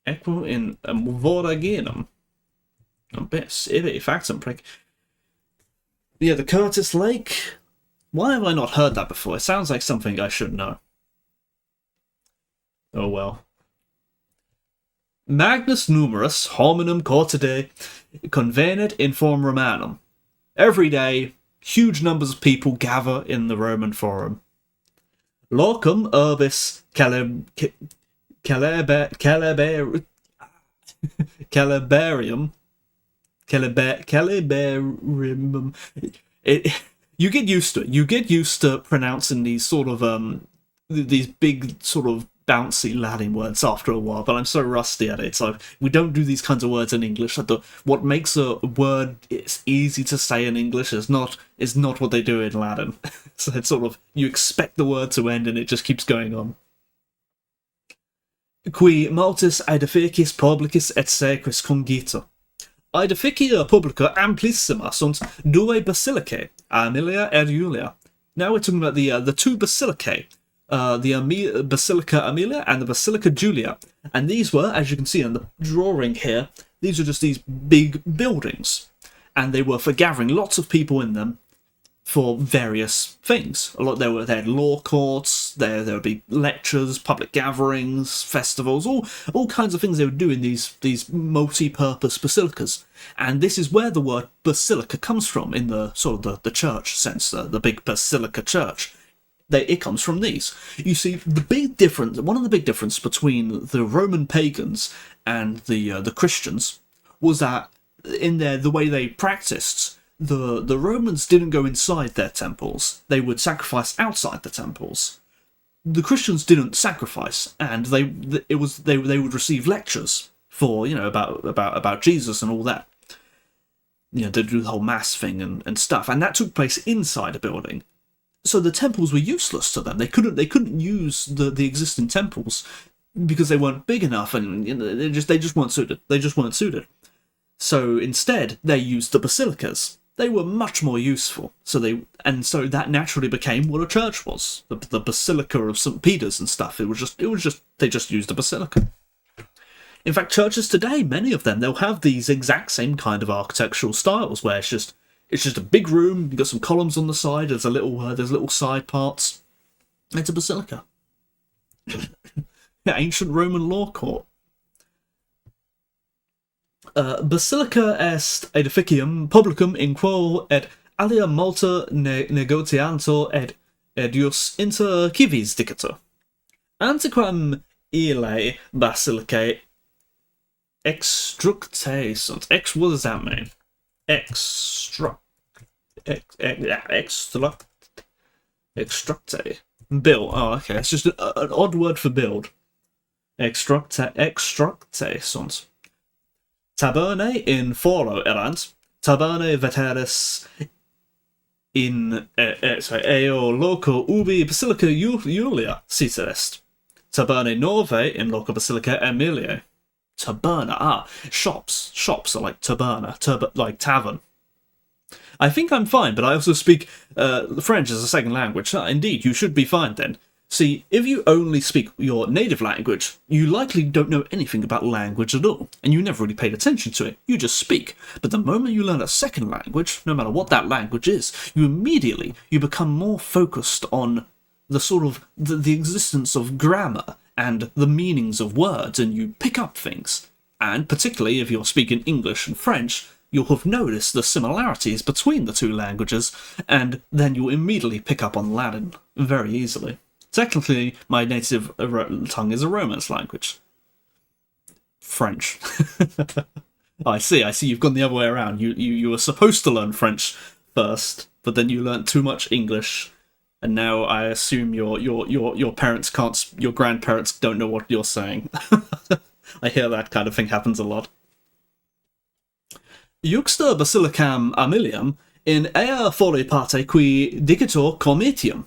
Equo in voraginum. Abyss, ibi factum Yeah, the Curtis Lake. Why have I not heard that before? It sounds like something I should know. Oh well. Magnus numerus hominum quotide convenit in forum Romanum. Every day, huge numbers of people gather in the Roman Forum. Locum urbis Calibarium. You get used to it. You get used to pronouncing these sort of these big sort of bouncy Latin words after a while. But I'm so rusty at it. So we don't do these kinds of words in English. What makes a word it's easy to say in English is not what they do in Latin. So it's sort of you expect the word to end and it just keeps going on. qui multis aedificis publicis et sacris congita. Aedificia publica amplissima sunt due basilicae, Aemilia et Julia. Now we're talking about the two basilicae, Basilica Aemilia and the Basilica Julia. And these were, as you can see in the drawing here, these are just these big buildings. And they were for gathering lots of people in them for various things. They had law courts, there would be lectures, public gatherings, festivals, all kinds of things they would do in these multi-purpose basilicas. And this is where the word basilica comes from in the sort of the church sense, the big basilica church. It comes from these. You see, one of the big differences between the Roman pagans and the Christians was that in the way they practiced, the Romans didn't go inside their temples. They would sacrifice outside the temples. The Christians didn't sacrifice, and they would receive lectures for about Jesus and all that. They do the whole mass thing and stuff, and that took place inside a building. So the temples were useless to them. They couldn't use the existing temples because they weren't big enough, and they just weren't suited. They just weren't suited. So instead, they used the basilicas. They were much more useful. So that naturally became what a church was. The Basilica of St. Peter's and stuff. They just used a basilica. In fact, churches today, many of them, they'll have these exact same kind of architectural styles where it's just a big room. You've got some columns on the side. There's little side parts. It's a basilica. Ancient Roman law court. Basilica est edificium publicum in quo et alia multa negotianto et ius inter civis dicatur. Antiquam ille basilicae extructae sunt. What does that mean? Extructae. Build. Oh, okay. It's just an odd word for build. Extructae sunt. Tabernae in foro erant, tabernae veteris in eo loco ubi basilica Julia sitter est. Tabernae novae in loco basilica Aemiliae. Taberna, shops are like taberna, like tavern. I think I'm fine, but I also speak French as a second language. Indeed, you should be fine then. See, if you only speak your native language, you likely don't know anything about language at all, and you never really paid attention to it, you just speak. But the moment you learn a second language, no matter what that language is, you become more focused on the sort of the existence of grammar and the meanings of words, and you pick up things. And particularly if you're speaking English and French, you'll have noticed the similarities between the two languages, and then you'll immediately pick up on Latin very easily. Technically, my native tongue is a Romance language. French. I see, you've gone the other way around. You were supposed to learn French first, but then you learnt too much English, and now I assume your parents can't, your grandparents don't know what you're saying. I hear that kind of thing happens a lot. Juxta basilicam Aemilium in ea foli parte qui dicitur comitium.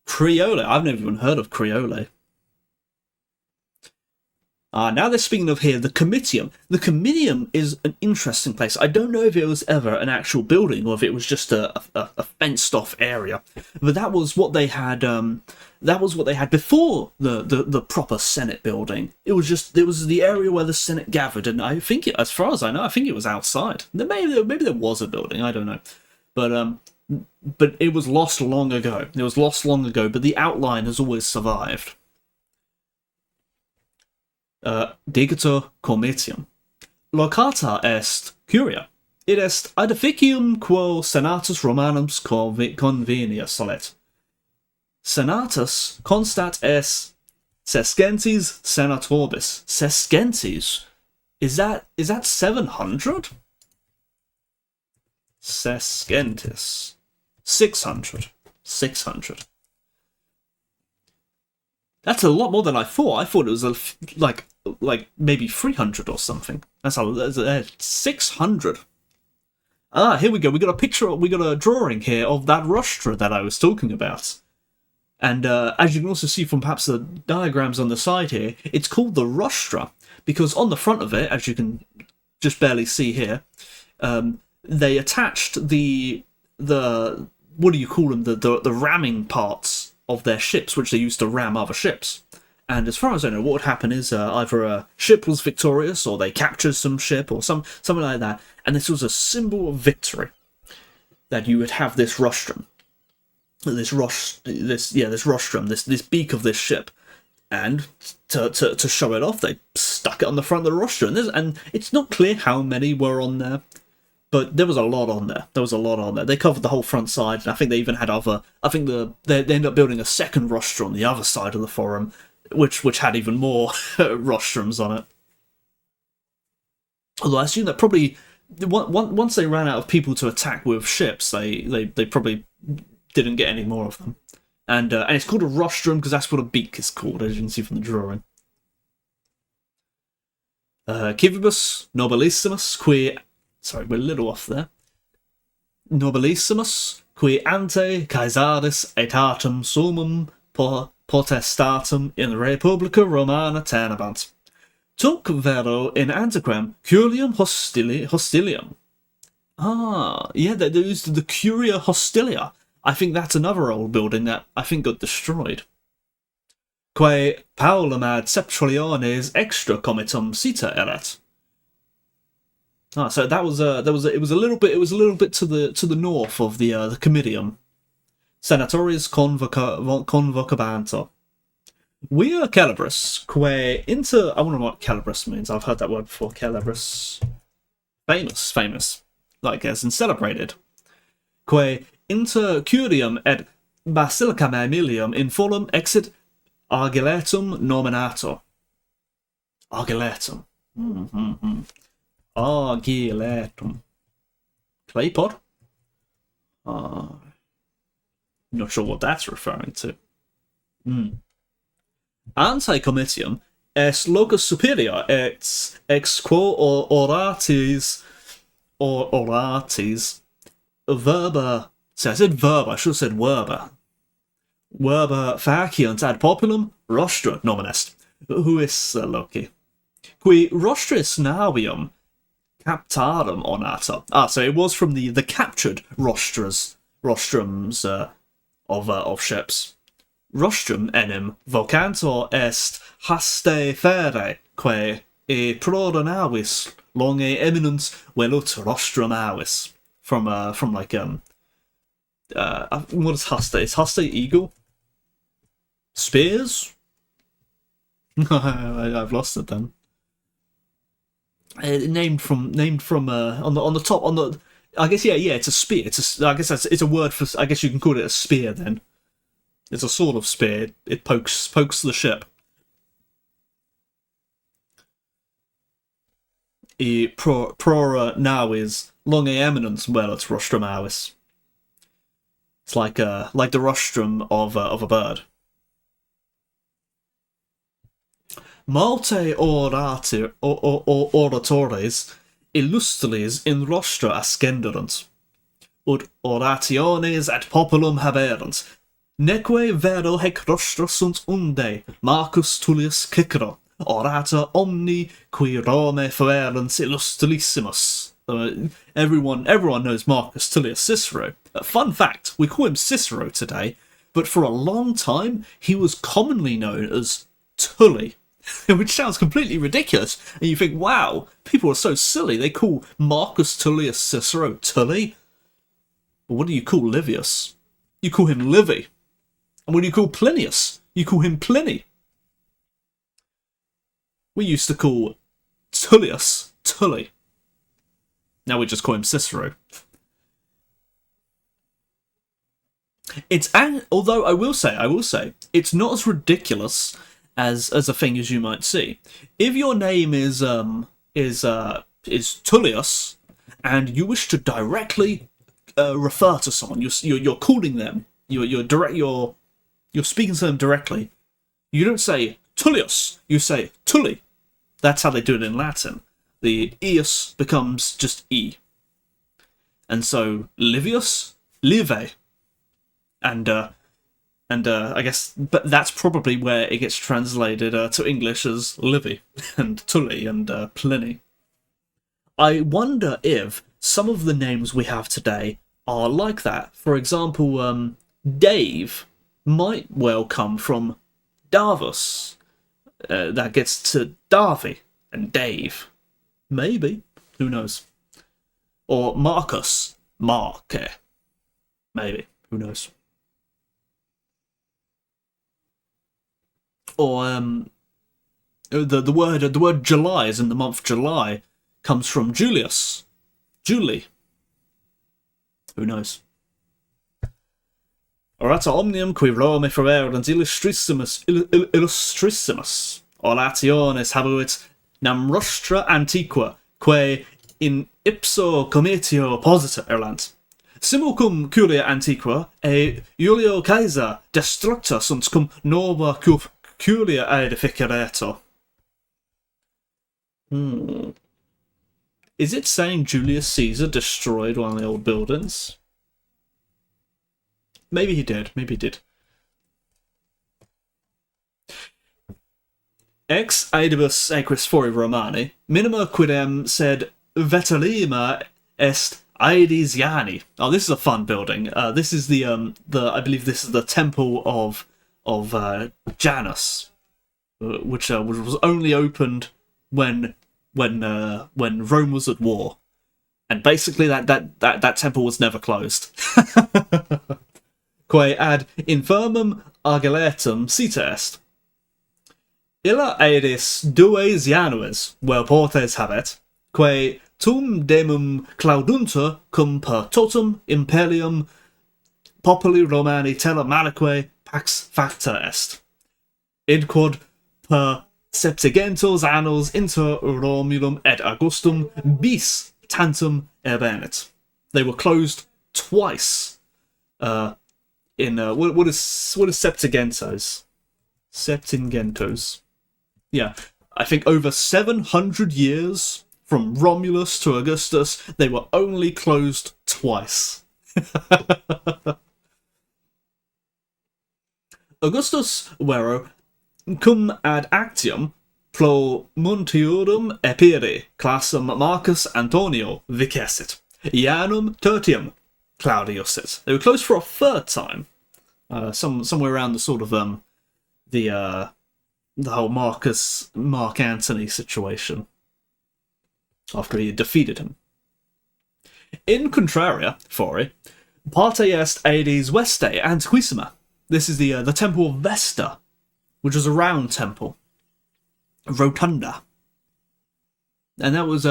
Criole. I've never even heard of Criole. Now they're speaking of here the Comitium. The Comitium is an interesting place. I don't know if it was ever an actual building or if it was just a fenced-off area, but that was what they had. That was what they had before the proper Senate building. It was the area where the Senate gathered, and I think, as far as I know, I think it was outside. Maybe there was a building. I don't know, but it was lost long ago. It was lost long ago, but the outline has always survived. Digitur comitium. Locata est curia. Id est edificium quo senatus Romanums convenia solet. Senatus constat est sescentis senatorbis. Sescentis? Is that 700? Sescentis. 600. 600. That's a lot more than I thought. I thought it was like maybe 300 or something. That's 600. Here we go. We got a drawing here of that rostra that I was talking about. And as you can also see from perhaps the diagrams on the side here, it's called the rostra, because on the front of it, as you can just barely see here, they attached the what do you call them, the ramming parts of their ships, which they used to ram other ships. And as far as I know, what would happen is either a ship was victorious, or they captured some ship, or something like that, and this was a symbol of victory, that you would have this rostrum. This rostrum, this beak of this ship, and to show it off, they stuck it on the front of the rostrum. And it's not clear how many were on there, but there was a lot on there. They covered the whole front side, and I think they even had other. I think they ended up building a second rostrum on the other side of the forum, which had even more rostrums on it. Although I assume that probably once they ran out of people to attack with ships, they probably didn't get any more of them. And it's called a rostrum because that's what a beak is called, as you can see from the drawing. Civibus nobilissimus qui... Sorry, we're a little off there. Nobilissimus qui ante Caesaris aetatum summum potestatum in Republica Romana tenebant. Tunc vero in antiquem curium hostilium. Ah, yeah, they used the Curia Hostilia. I think that's another old building that I think got destroyed. Quae Paulum ad septraliones extra comitum cita erat. Ah, so it was a little bit to the north of the Comitium. Senatoris convocabantur. Via Celebris, quae inter... I wonder what Celebris means. I've heard that word before. Celebris. Famous. Like as in celebrated. Quae inter curium et basilicam Aemilium in forum exit Argiletum nominator. Argiletum. Argiletum. Claypod? Not sure what that's referring to. Ante-comitium est locus superior ex quo oratis verba. See, I said verba, I should have said verba. Verba faciunt ad populum rostra nominest. Huis loci. Qui rostris navium captarum ornata. Ah, so it was from the captured rostrums of ships. Rostrum enim vocantor est haste fere, quae e prora navis longe eminent velut rostrum avis. From like what is haste? Is haste eagle? Spears? I've lost it then. Named from on the top on the. I guess yeah, it's a spear. I guess it's a word for. I guess you can call it a spear then. It's a sort of spear. It pokes the ship. E prora navis longe eminence velut rostrum avis. It's like the rostrum of a bird. Multe oratores illustris in rostra ascenderant, ut orationes ad populum haberant. Neque vero hec rostra sunt unde Marcus Tullius Cicero, orata omni qui Rome fuerant illustrissimus. Everyone knows Marcus Tullius Cicero. Fun fact, we call him Cicero today, but for a long time he was commonly known as Tully, which sounds completely ridiculous. And you think, wow, people are so silly, they call Marcus Tullius Cicero Tully. But what do you call Livius? You call him Livy. And what do you call Plinius? You call him Pliny. We used to call Tullius Tully. Now we just call him Cicero. Although I will say, it's not as ridiculous as a thing as you might see. If your name is Tullius, and you wish to directly refer to someone, you're calling them, you're speaking to them directly. You don't say Tullius, you say Tully. That's how they do it in Latin. The eus becomes just e. And so Livius, Live. And And I guess, but that's probably where it gets translated to English as Livy and Tully and Pliny. I wonder if some of the names we have today are like that. For example, Dave might well come from Davos. That gets to Davy and Dave. Maybe. Who knows? Or Marcus. Marke. Maybe. Who knows? Or the word July is in the month July comes from Julius. Julie. Who knows? Orata omnium qui Rome fererant illustrissimus orationes habuit nam rostra antiqua quae in ipso comitio posita erlant. Simulcum curia antiqua e Julio Caesar destructa sunt cum nova curia edificaretur. Is it saying Julius Caesar destroyed one of the old buildings? Maybe he did. Maybe he did. Ex aedibus equis fori Romani, minima quidem sed vetulima est Aedesiani. Oh, this is a fun building. This is the I believe this is the temple of Janus, which was only opened when Rome was at war, and basically that temple was never closed. Quae ad infirmum argiletum sita est. Illa aedis dues Janues vel portes habet, quae tum demum clauduntur cum per totum imperium populi Romani telemalique pax facta est. Id quod per Septuagentos annals inter Romulum et Augustum bis tantum ebenit. They were closed twice. In what is Septuagentos? Septuagentos. Yeah, I think over 700 years from Romulus to Augustus, they were only closed twice. Augustus Vero cum ad actium pro Montiurum Epiri classum Marcus Antonio vicessit. Ianum tertium Claudiusit. They were closed for a third time. Somewhere around the sort of the whole Mark Antony situation after he had defeated him. In contraria, fori, parte est aedes Vestae antiquissima. This is the temple of Vesta, which was a round temple, rotunda, and that was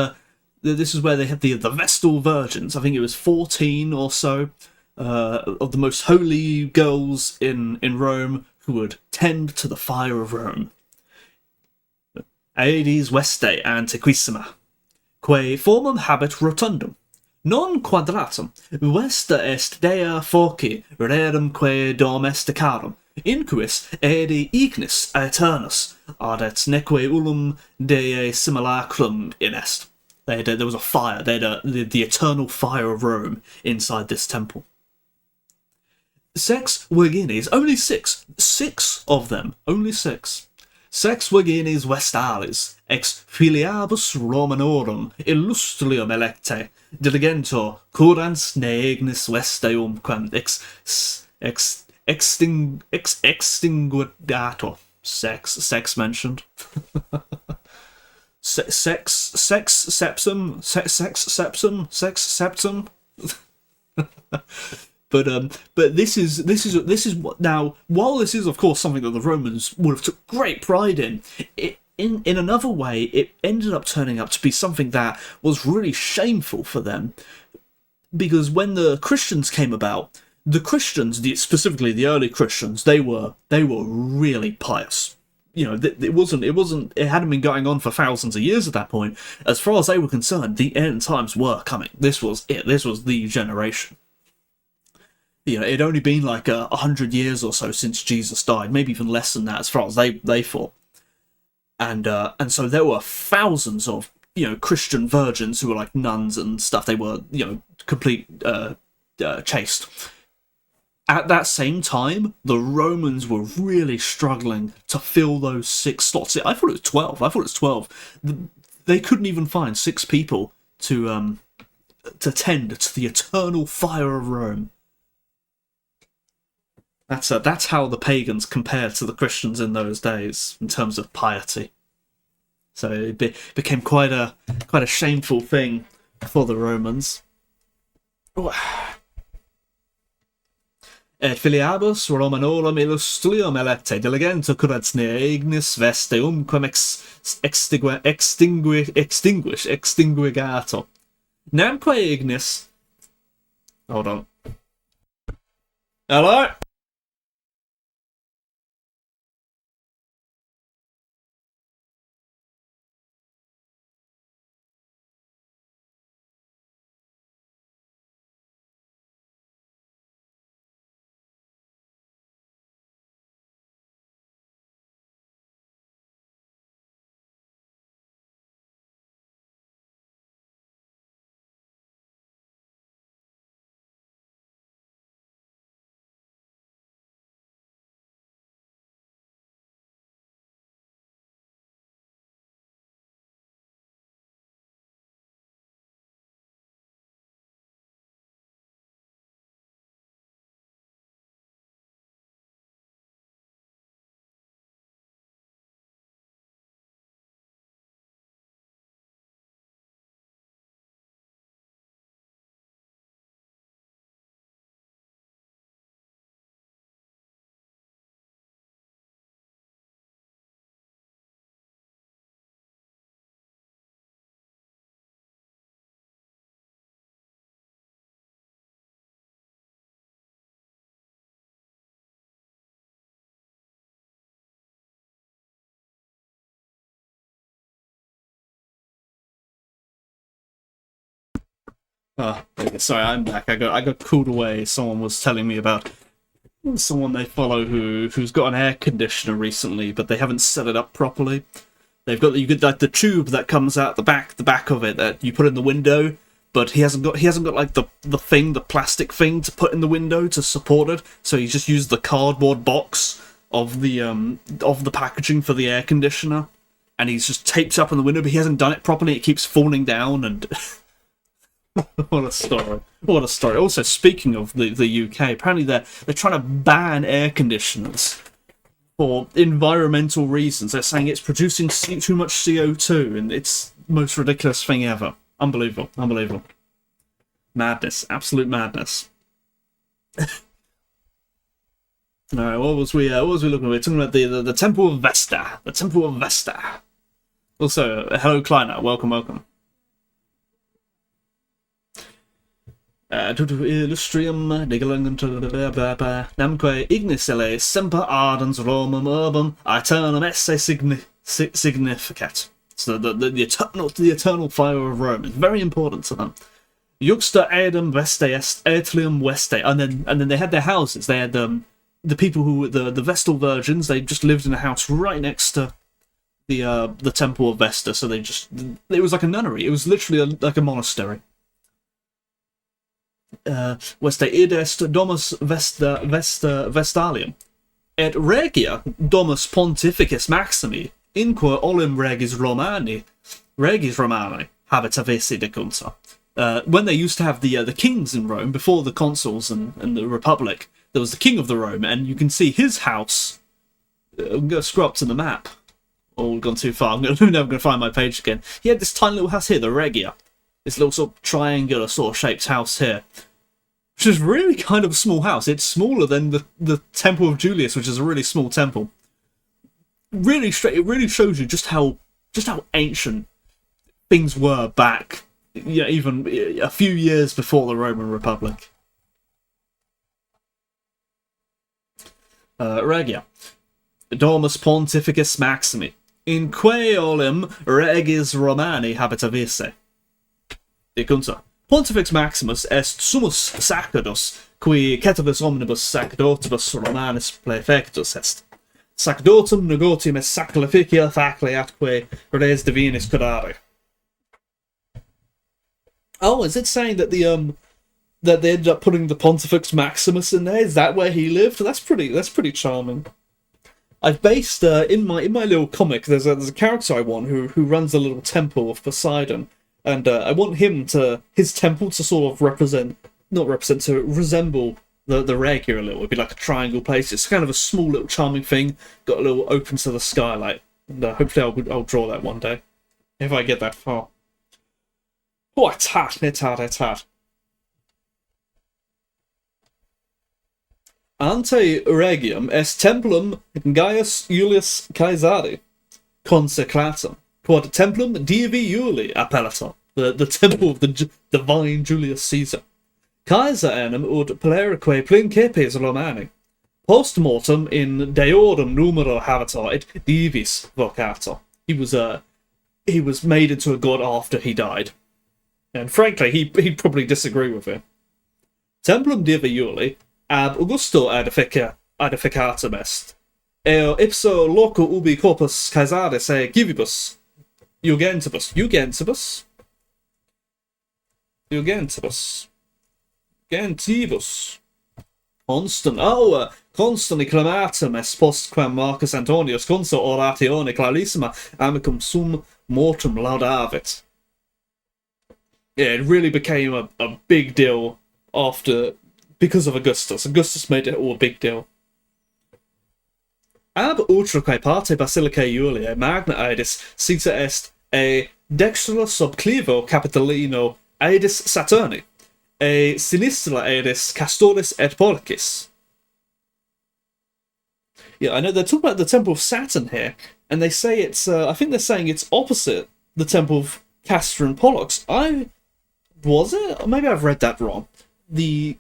this is where they had the Vestal Virgins. I think it was 14 or so of the most holy girls in Rome who would tend to the fire of Rome. Aedes Vestae antiquissima, quae formam habet rotundum, non quadratum, Vesta est dea foci rerum quae domesticarum, inquis aede ignis aeternus adet neque ullum dei simulacrum inest. There was a fire. They had the eternal fire of Rome inside this temple. Sex Virginis, only six of them, only six. Sex Virginis Vestalis, ex filiabus Romanorum illustrium electe, diligentur curans neignis Vestaeum quam extinguidator. Sex mentioned. Sex septum. But this is what now. While this is of course something that the Romans would have took great pride in, in another way, it ended up turning out to be something that was really shameful for them, because when the Christians came about, the Christians, specifically the early Christians, they were really pious. You know, it hadn't been going on for thousands of years at that point. As far as they were concerned, the end times were coming. This was it. This was the generation. You know, it'd only been like 100 years or so since Jesus died, maybe even less than that, as far as they thought. And so there were thousands of, you know, Christian virgins who were like nuns and stuff. They were, you know, complete chaste. At that same time, the Romans were really struggling to fill those 6 slots. I thought it was 12. I thought it was 12. They couldn't even find 6 people to tend to the eternal fire of Rome. That's how the pagans compared to the Christians in those days in terms of piety. So it became quite a shameful thing for the Romans. Et filiabus Romanorum illustrium electe diligenta curatne ignis vesteumquam extinguigato. Namque ignis. Hold on. Hello? Sorry, I'm back. I got called away. Someone was telling me about someone they follow who's got an air conditioner recently, but they haven't set it up properly. You get like the tube that comes out the back of it that you put in the window, but he hasn't got like the plastic thing to put in the window to support it. So he's just used the cardboard box of the packaging for the air conditioner, and he's just taped up in the window, but he hasn't done it properly. It keeps falling down and. What a story! What a story! Also, speaking of the UK, apparently they're trying to ban air conditioners for environmental reasons. They're saying it's producing too much CO2, and it's the most ridiculous thing ever. Unbelievable! Unbelievable! Madness! Absolute madness! All right, what was we looking at? We're talking about the Temple of Vesta. The Temple of Vesta. Also, hello, Kleiner. Welcome. Illustrium namque ignis ele semper ardens Romum urbum aeternum esse significat. So the eternal fire of Rome is very important to them. Juxta Edum Veste est Aetlium Veste, and then they had their houses. They had the people who the Vestal Virgins. They just lived in a house right next to the Temple of Vesta. So it was like a nunnery. It was literally like a monastery. Veste id est domus Vestalium, et regia domus Pontificis Maximi, inquo olim regis Romani habita visi decunta. When they used to have the kings in Rome, before the consuls and the Republic, there was the king of the Rome, and you can see his house. I'm going to scroll up to the map. Oh, we've gone too far. I'm never going to find my page again. He had this tiny little house here, the Regia. This little sort of triangular sort of shaped house here, which is really kind of a small house. It's smaller than the Temple of Julius, which is a really small temple. Really straight. It really shows you just how ancient things were back, even a few years before the Roman Republic. Regia, Domus Pontificus Maximi, in quae olim regis Romani habita visse. Decunta. Pontifex Maximus est summus sacerdos, qui ceteris omnibus sacerdotibus Romanis praefectus est. Sacerdotum negotium est sacrificia facile atque res divinis curare. Oh, is it saying that the that they ended up putting the Pontifex Maximus in there. Is that where he lived? That's pretty charming. I've based in my little comic. There's a character I want who runs a little temple of Poseidon, and I want his temple to sort of to resemble the Regia a little. It'd be like a triangle place. It's kind of a small little charming thing, got a little open to the skylight, and hopefully I'll draw that one day if I get that far. Oh, it's hot. It's hot. Ante regium est templum Gaius Julius Caesari consecratum, quod templum Divi Iuli appellator, the temple of the divine Julius Caesar. Caesar enim ut plerique principes Romani, post mortem in deorum numero habitor et divis vocator. He was made into a god after he died, and frankly, he'd probably disagree with it. Templum Divi Iuli ab Augusto edificatum est, eo ipso loco ubi corpus Caesaris e givibus gentibus constantly clamatum est postquam Marcus Antonius consul oratione clarissima amicum sum mortem laudavit. Yeah, it really became a big deal because of Augustus. Augustus made it all a big deal. Ab utraque parte basilicae Iuliae magna aedis Caesar est e dextra subclivo Capitolino aedis Saturni, e sinistra aedis Castoris et Pollicis. Yeah, I know they're talking about the Temple of Saturn here, and they say it's, I think they're saying it's opposite the Temple of Castor and Pollux. Was it? Or maybe I've read that wrong. The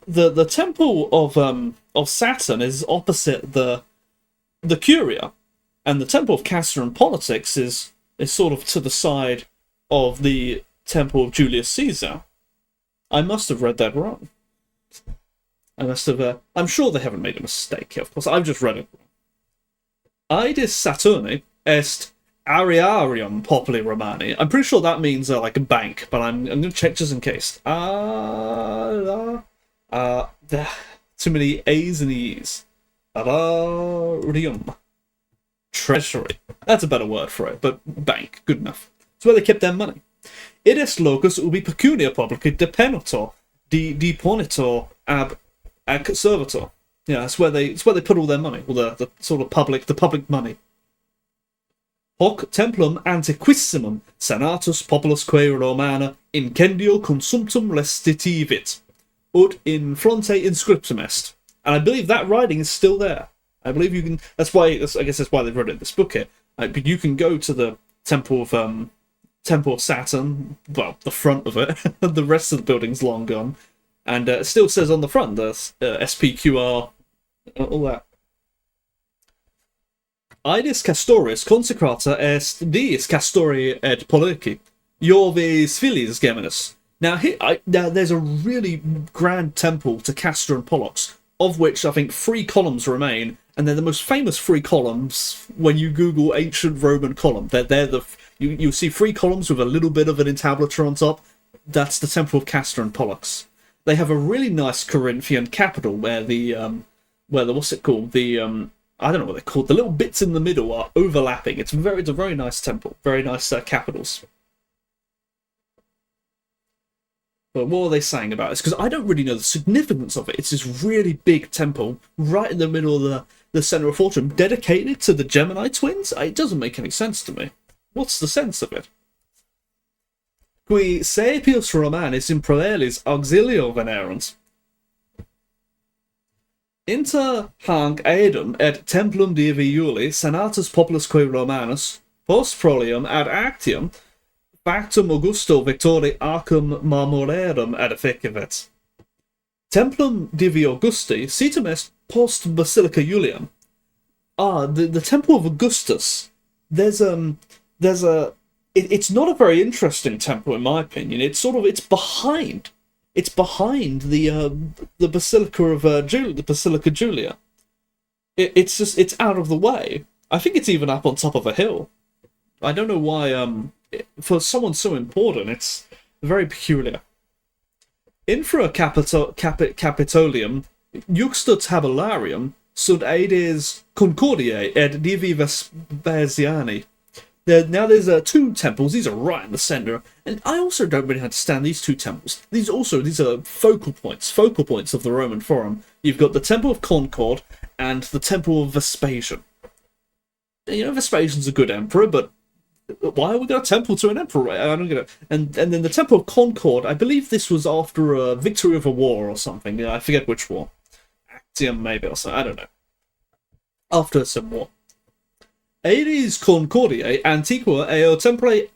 temple of Saturn is opposite the Curia, and the temple of Castor and Pollux is sort of to the side of the temple of Julius Caesar. I must have read that wrong. I'm sure they haven't made a mistake here. Of course, I've just read it wrong. Aedis Saturni est Ariarium Populi Romani. I'm pretty sure that means like a bank, but I'm going to check just in case. Too many A's and E's. Ariarium. Treasury. That's a better word for it, but bank. Good enough. It's where they kept their money. Id est locus ubi pecunia publica depenitor, deponitor ab servitor. Yeah, it's where they put all their money, all the sort of public money. Hoc templum antiquissimum senatus populusque Romana incendio consumptum restitivit, ut in fronte inscriptum est. And I believe that writing is still there. I believe you can. I guess that's why they've written this book here. But you can go to the Temple of Saturn. Well, the front of it. The rest of the building's long gone, and it still says on the front the SPQR, all that. Aedis Castoris consecrata est diis Castori et Pollici, Jovis Filiis Geminus. Now, there's a really grand temple to Castor and Pollux, of which I think 3 columns remain, and they're the most famous 3 columns when you Google ancient Roman column. You see 3 columns with a little bit of an entablature on top. That's the temple of Castor and Pollux. They have a really nice Corinthian capital where what's it called? I don't know what they're called. The little bits in the middle are overlapping. It's a very nice temple. Very nice capitals. But what are they saying about this? Because I don't really know the significance of it. It's this really big temple right in the middle of the center of fortune, dedicated to the Gemini twins. It doesn't make any sense to me. What's the sense of it? Qui saepius Romanis in proelis auxilio venerunt. Inter hanc aedum et templum Divi Iuli senatus populusque Romanus post prolium ad actium factum Augusto Victori arcum marmorerum edificavit. Templum Divi Augusti situm est post Basilica Iulium. The temple of Augustus. It's not a very interesting temple in my opinion. It's behind. It's behind the Basilica of the Basilica Julia. It's out of the way. I think it's even up on top of a hill. I don't know why. For someone so important, it's very peculiar. Capitolium, juxta tabellarium, sud aedes Concordiae et divi Vespasiani. Now there's two temples. These are right in the center, and I also don't really understand these two temples. These are focal points of the Roman Forum. You've got the Temple of Concord and the Temple of Vespasian. You know, Vespasian's a good emperor, but why are we got a temple to an emperor? I don't get it. And then the Temple of Concord, I believe this was after a victory of a war or something. I forget which war. Actium maybe or something. I don't know. After some war. Aedes Concordiae antiqua eo temple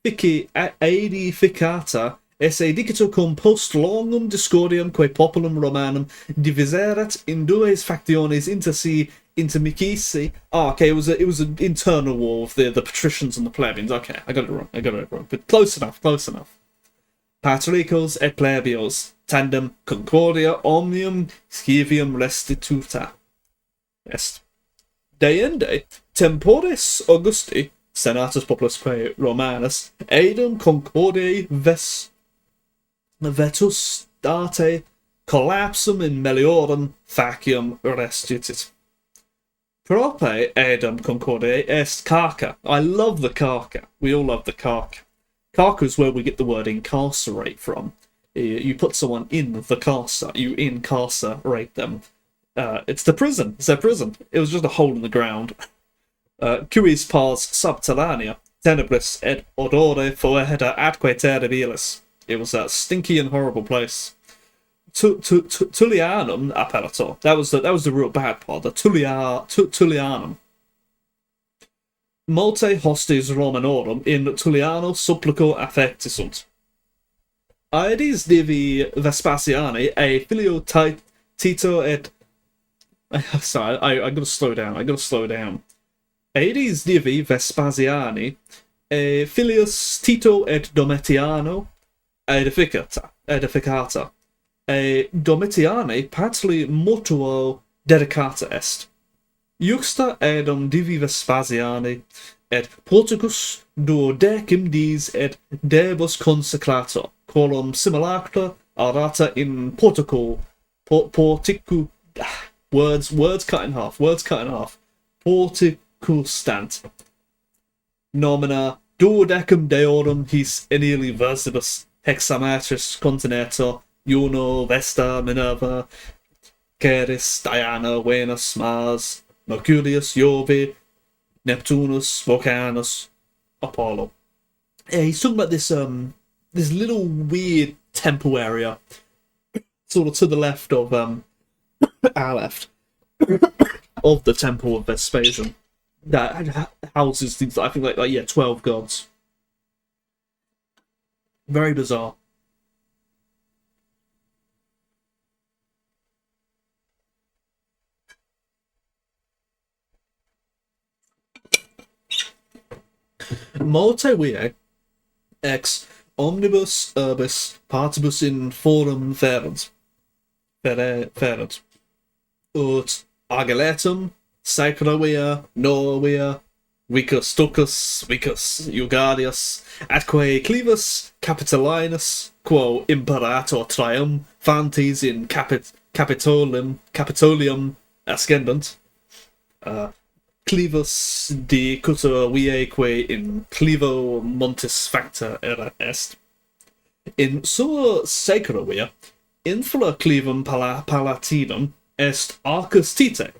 aedificata esse dicito cum post longum discordium quae populum Romanum diviserat in dues factiones inter si intermicisi. Okay, it was an internal war of the patricians and the plebeians. Okay, I got it wrong. But close enough. Patricos et plebios tandem concordia omnium scivium restituta est. Deinde temporis Augusti senatus populus quae Romanus aedum concordiae vetus date collapsum in meliorum facium restituit. Prope aedum concordiae est carca. I love the carca. We all love the carca. Carca is where we get the word incarcerate from. You put someone in the carcer. You incarcerate them. It's the prison. It's their prison. It was just a hole in the ground. Cuis pars subterranea, tenebris et odore foeda atque terribilis. It was a stinky and horrible place. Tullianum apparator. That was the real bad part. The Tullianum. Multe hostes Romanorum in Tulliano supplico affectisunt. Aedes divi Vespasiani a filio Tito et. Sorry, I gotta slow down. Aedes divi Vespasiani e filius Tito et Domitiano edificata. E Domitiane patri mortuo dedicata est. Juxta edum divi Vespasiani et porticus duodecim dies et debus consecrator, quorum simulacra arata in porticu. Words cut in half. Porticu stant. Nomina duodecim deorum his enili versibus hexametris continetur, Juno, Vesta, Minerva, Ceres, Diana, Venus, Mars, Mercurius, Jove, Neptunus, Vulcanus, Apollo. Yeah, he's talking about this little weird temple area, sort of to the left of our left of the Temple of Vespasian, that houses these, I think, like 12 gods. Very bizarre. Multe vie ex omnibus urbis partibus in forum ferent. Ut Argiletum, Sacra via, Nova via, Vicus Ducus, Vicus Jugadius, atque Clevus Capitolinus, quo imperator triumphantes in Capitolium ascendant, Clevus de cuta vieque in Clevo montis facta era est. In sua sacra via, infra Clevum palatinum est Arcus Tite,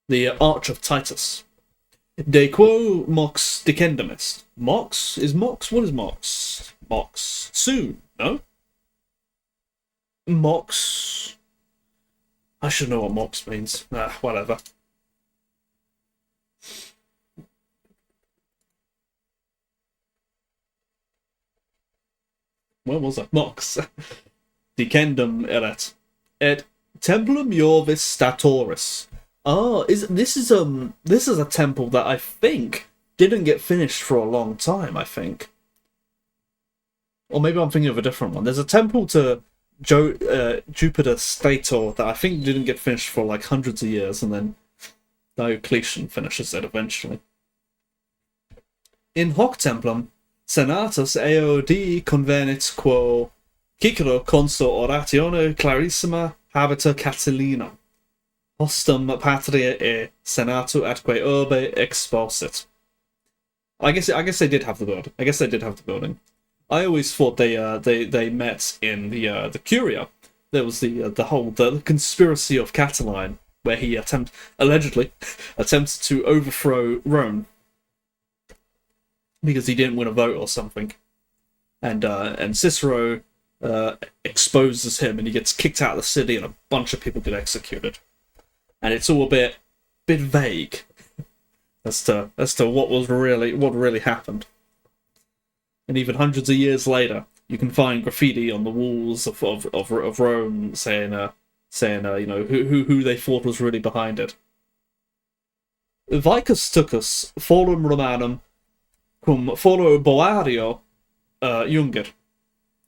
the Arch of Titus. De quo mox decendum est. Mox? What is mox? Mox. Soon, no? Mox. I should know what mox means. Whatever. Where was I? Mox. Decendum erat. Et Templum Jovis Statoris. Oh, this is a temple that I think didn't get finished for a long time, I think. Or maybe I'm thinking of a different one. There's a temple to Jupiter Stator that I think didn't get finished for like hundreds of years, and then Diocletian finishes it eventually. In hoc templum senatus eo dii convenit quo Cicero conso oratione clarissima habita Catilina. Hostum patria e senato atque urbe exposit. I guess they did have the building. I guess they did have the building. I always thought they met in the Curia. There was the conspiracy of Catiline, where he allegedly attempted to overthrow Rome because he didn't win a vote or something, and Cicero exposes him, and he gets kicked out of the city, and a bunch of people get executed. And it's all a bit vague as to what really happened. And even hundreds of years later, you can find graffiti on the walls of Rome saying who they thought was really behind it. Vicus tucus forum Romanum cum foro Boario junger.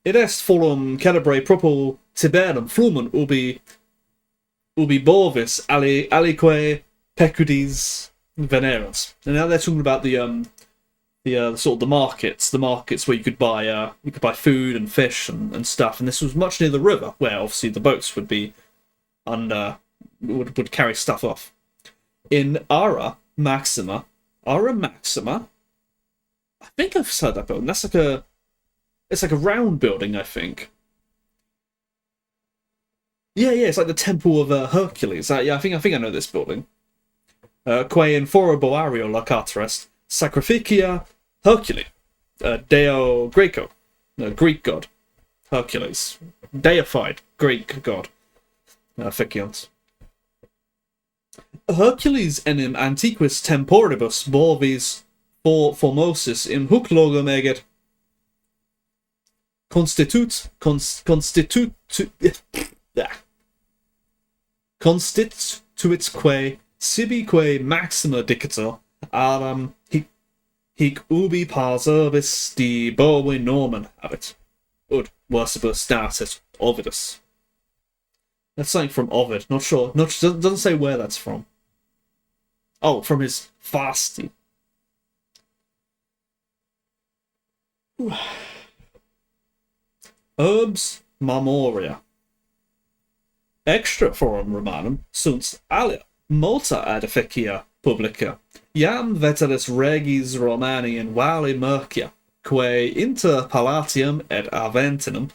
Id est forum celebre propo Tiberum flumen ubi bovis alique pecudis veneras. And now they're talking about the sort of the markets where you could buy food and fish and stuff, and this was much near the river, where obviously the boats would be would carry stuff off. In Ara Maxima, I think I've said that building. It's like a round building, I think. Yeah, it's like the Temple of Hercules. I think I know this building. Quae in foro Boario locata est sacrificia Herculi, Deo Greco, Greek god, Hercules, deified Greek god, Ficians. Hercules enim antiquis temporibus bovis formosis in huc logum eget constituitque sibique maxima dicitur aram hic ubi pars urbis de bovi Norman habit, ud versibus datit Ovidus. That's something from Ovid. Not sure. Doesn't say where that's from. Oh, from his Fasti. Urbs Marmoria. Extra forum Romanum sunt alia multa adificia publica. Iam veteris regis Romani in vale Mercia, quae inter Palatium et Aventinum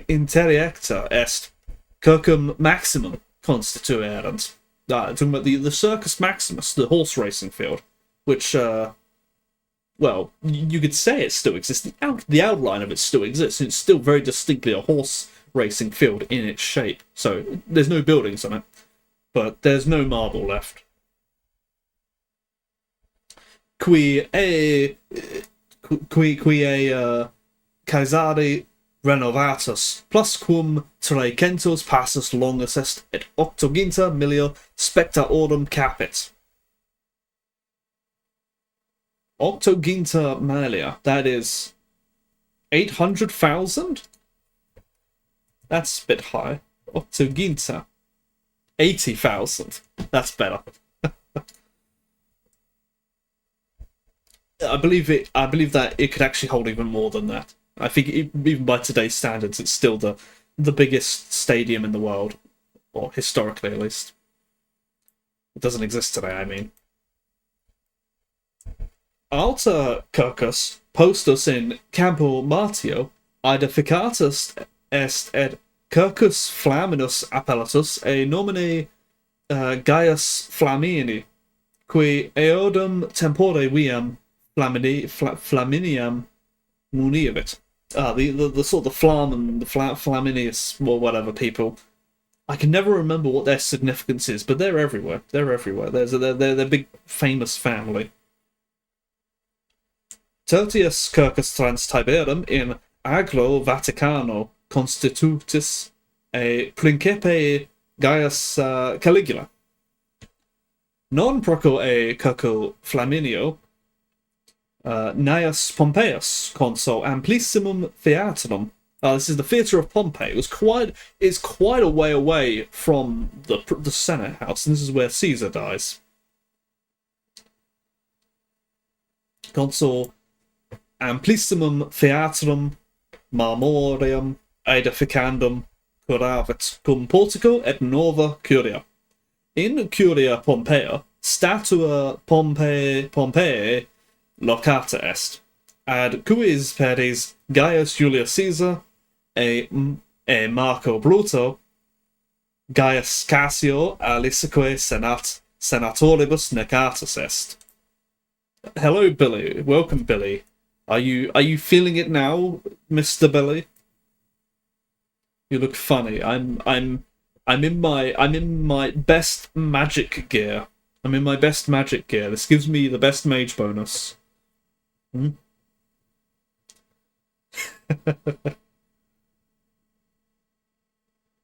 interiecta est circum maximum constituerant. Talking about the Circus Maximus, the horse racing field, which, well, you could say it still exists. The outline of it still exists. It's still very distinctly a horse racing field in its shape. So there's no buildings on it, but there's no marble left. Qui a Caesari renovatus, plus quum trecentos passus longus est et octoginta millia specta ordum capit. Octoginta millia, that is 800,000? That's a bit high. Octoginta, 80,000. That's better. I believe that it could actually hold even more than that. I think even by today's standards, it's still the biggest stadium in the world, or historically at least. It doesn't exist today, I mean. Alta circus postus in Campo Martio aedificatus est et circus Flaminus appellatus e nomine Gaius Flamini, qui eodum tempore viam Flaminiam muniavit. The sort of the Flam and the Flaminius, or whatever people. I can never remember what their significance is, but they're everywhere. They're everywhere. They're a big famous family. Tertius circus trans Tiberum in Aglo Vaticano constitutis a principe Gaius Caligula. Non proco e circo Flaminio Gnaeus Pompeius consul amplissimum theatrum. This is the theatre of Pompey. It's quite a way away from the Senate house, and this is where Caesar dies. Consul amplissimum theatrum marmoreum aedificandum curavit cum portico et nova curia. In curia Pompeia, statua Pompei locata est, ad cuis pedes Gaius Julius Caesar e Marco Bruto, Gaius Cassio aliceque senatoribus necatus est. Hello, Billy. Welcome, Billy. Are you feeling it now, Mr. Billy? You look funny. I'm in my best magic gear. I'm in my best magic gear. This gives me the best mage bonus.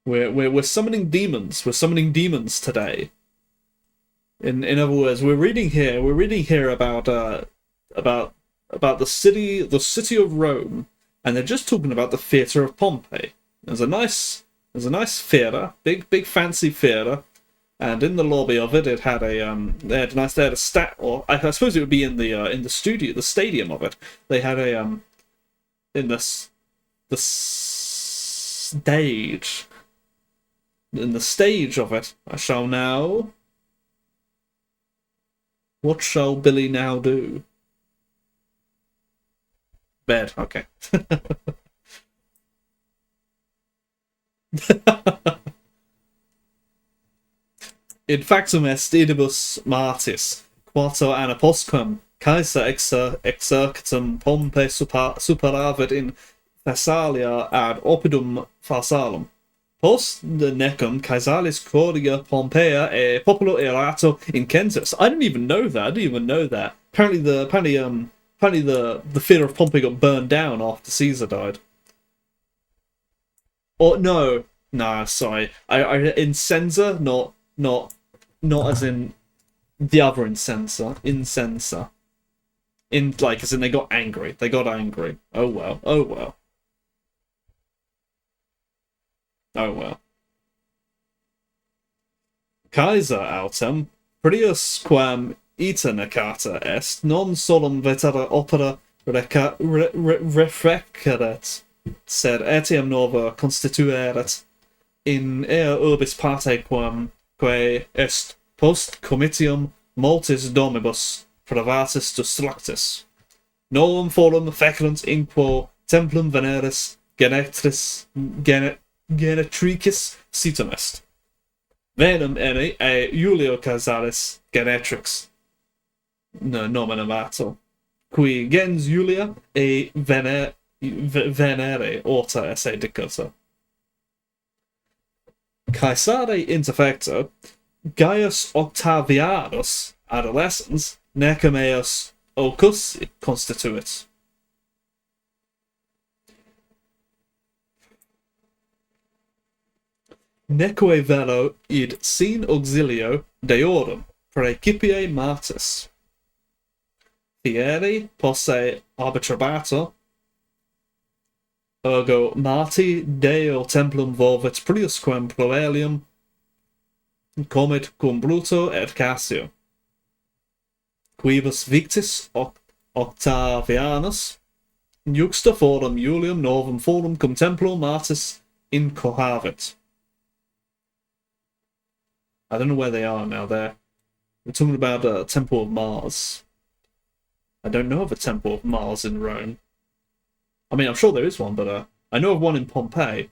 We're summoning demons. We're summoning demons today. In other words, we're reading here about the city of Rome, and they're just talking about the theatre of Pompey. There's a nice theatre, big fancy theatre, and in the lobby of it, it had a stat, or I suppose it would be in the stadium of it. They had in the stage of it. I shall now. What shall Billy now do? Bed. Okay. In factum est idibus martis, quato anna postquam Caesar exercitum Pompe superavit in Thessalia ad oppidum Pharsalum. Post necum Caesalis Claudia Pompeia e populo erato incensus. I didn't even know that. Apparently the theatre of Pompey got burned down after Caesar died. Or no, sorry. I incensa, not as in the other incensa. In like as in they got angry. Oh well. Caesar autem prius quam ita necata est non solum vetera opera refreceret, sed etiam nova constitueret in ea urbis parte quae est post comitium multis domibus privatis destructis. Novum forum fecunt in quo templum Veneris genetricis situm est. Venum ene e Julio Caesaris genetrix nomen amato, qui gens Julia e Venere orta esse dicota. Caesare interfecto, Gaius Octavianus adolescens necum eos ocus constituit. Neque velo id sin auxilio deorum praecipiae martis. Fieri posse arbitrabator, ergo Marti Deo templum volvet priusquam proelium comit cum Bruto et Cassio. Quibus victis Octavianus juxta forum Julium novum forum cum templo Martis incohavit. I don't know where they are now. We're talking about a Temple of Mars. I don't know of a Temple of Mars in Rome. I mean, I'm sure there is one, but I know of one in Pompeii.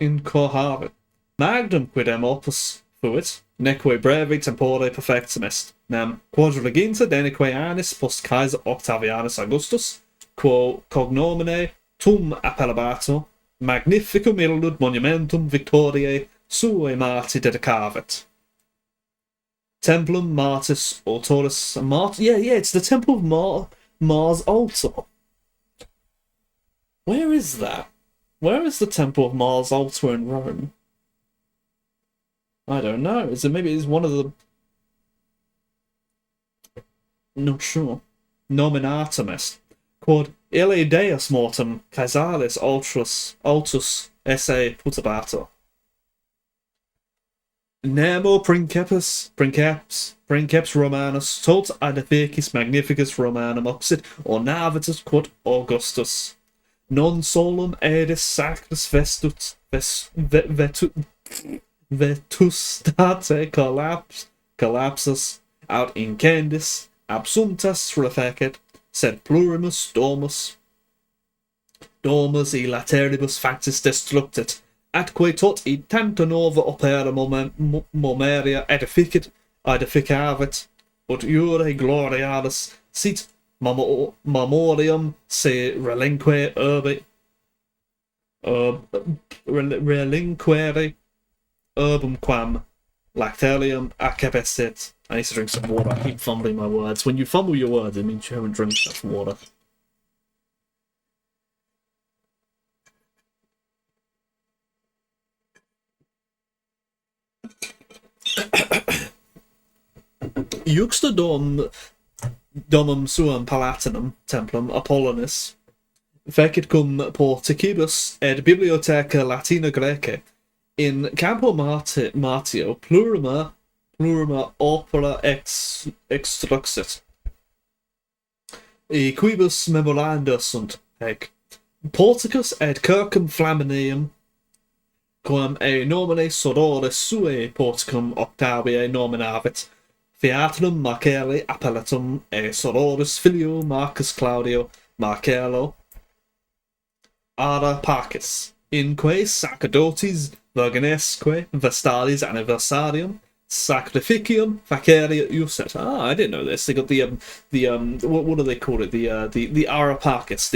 Incohavit. Magnum quidem opus fuit, neque brevi tempore perfectum est, nam quadrileginta denique annis post Caesar Octavianus Augustus, quo cognomine tum appellabatur, magnificum illud monumentum victoriae suae Marti dedicavit. Templum Martis Altoris Yeah, it's the Temple of Mars altar. Where is that? Where is the Temple of Mars altar in Rome? I don't know. Maybe it's one of the... Not sure. Nominatum est. Quod ille Deus mortem Caesaris altus esse putabatur. Nemo princeps Romanus tot adeficis magnificus Romanum oxid ornavitus quod Augustus non solum edis sacris vetustate collapsus aut incendis absumptas refecit, sed plurimus domus e lateribus factis destructit, atque tot e tanta nova opera momeria edificavit, ut iure glorialis sit memoriam se relinquere urbum quam lactarium accepessit. I need to drink some water. I keep fumbling my words. When you fumble your words, it means you haven't drunk enough water. Iuxta domum suam palatinum templum Apollonis fecit cum porticibus et bibliotheca Latina Graece in Campo Martio plurima opera extruxit, e quibus memoranda sunt hec porticus et circum flaminium quam e nomine sororis suae porticum octaviae nominavit, Fiatinum Marcelli appellatum e sororis filio Marcus Claudio Marcello ara Pacis, inque sacerdotes virginesque vestalis anniversarium sacrificium faceria uset. Ah, I didn't know this. They got the what do they call it? The ara Pacis,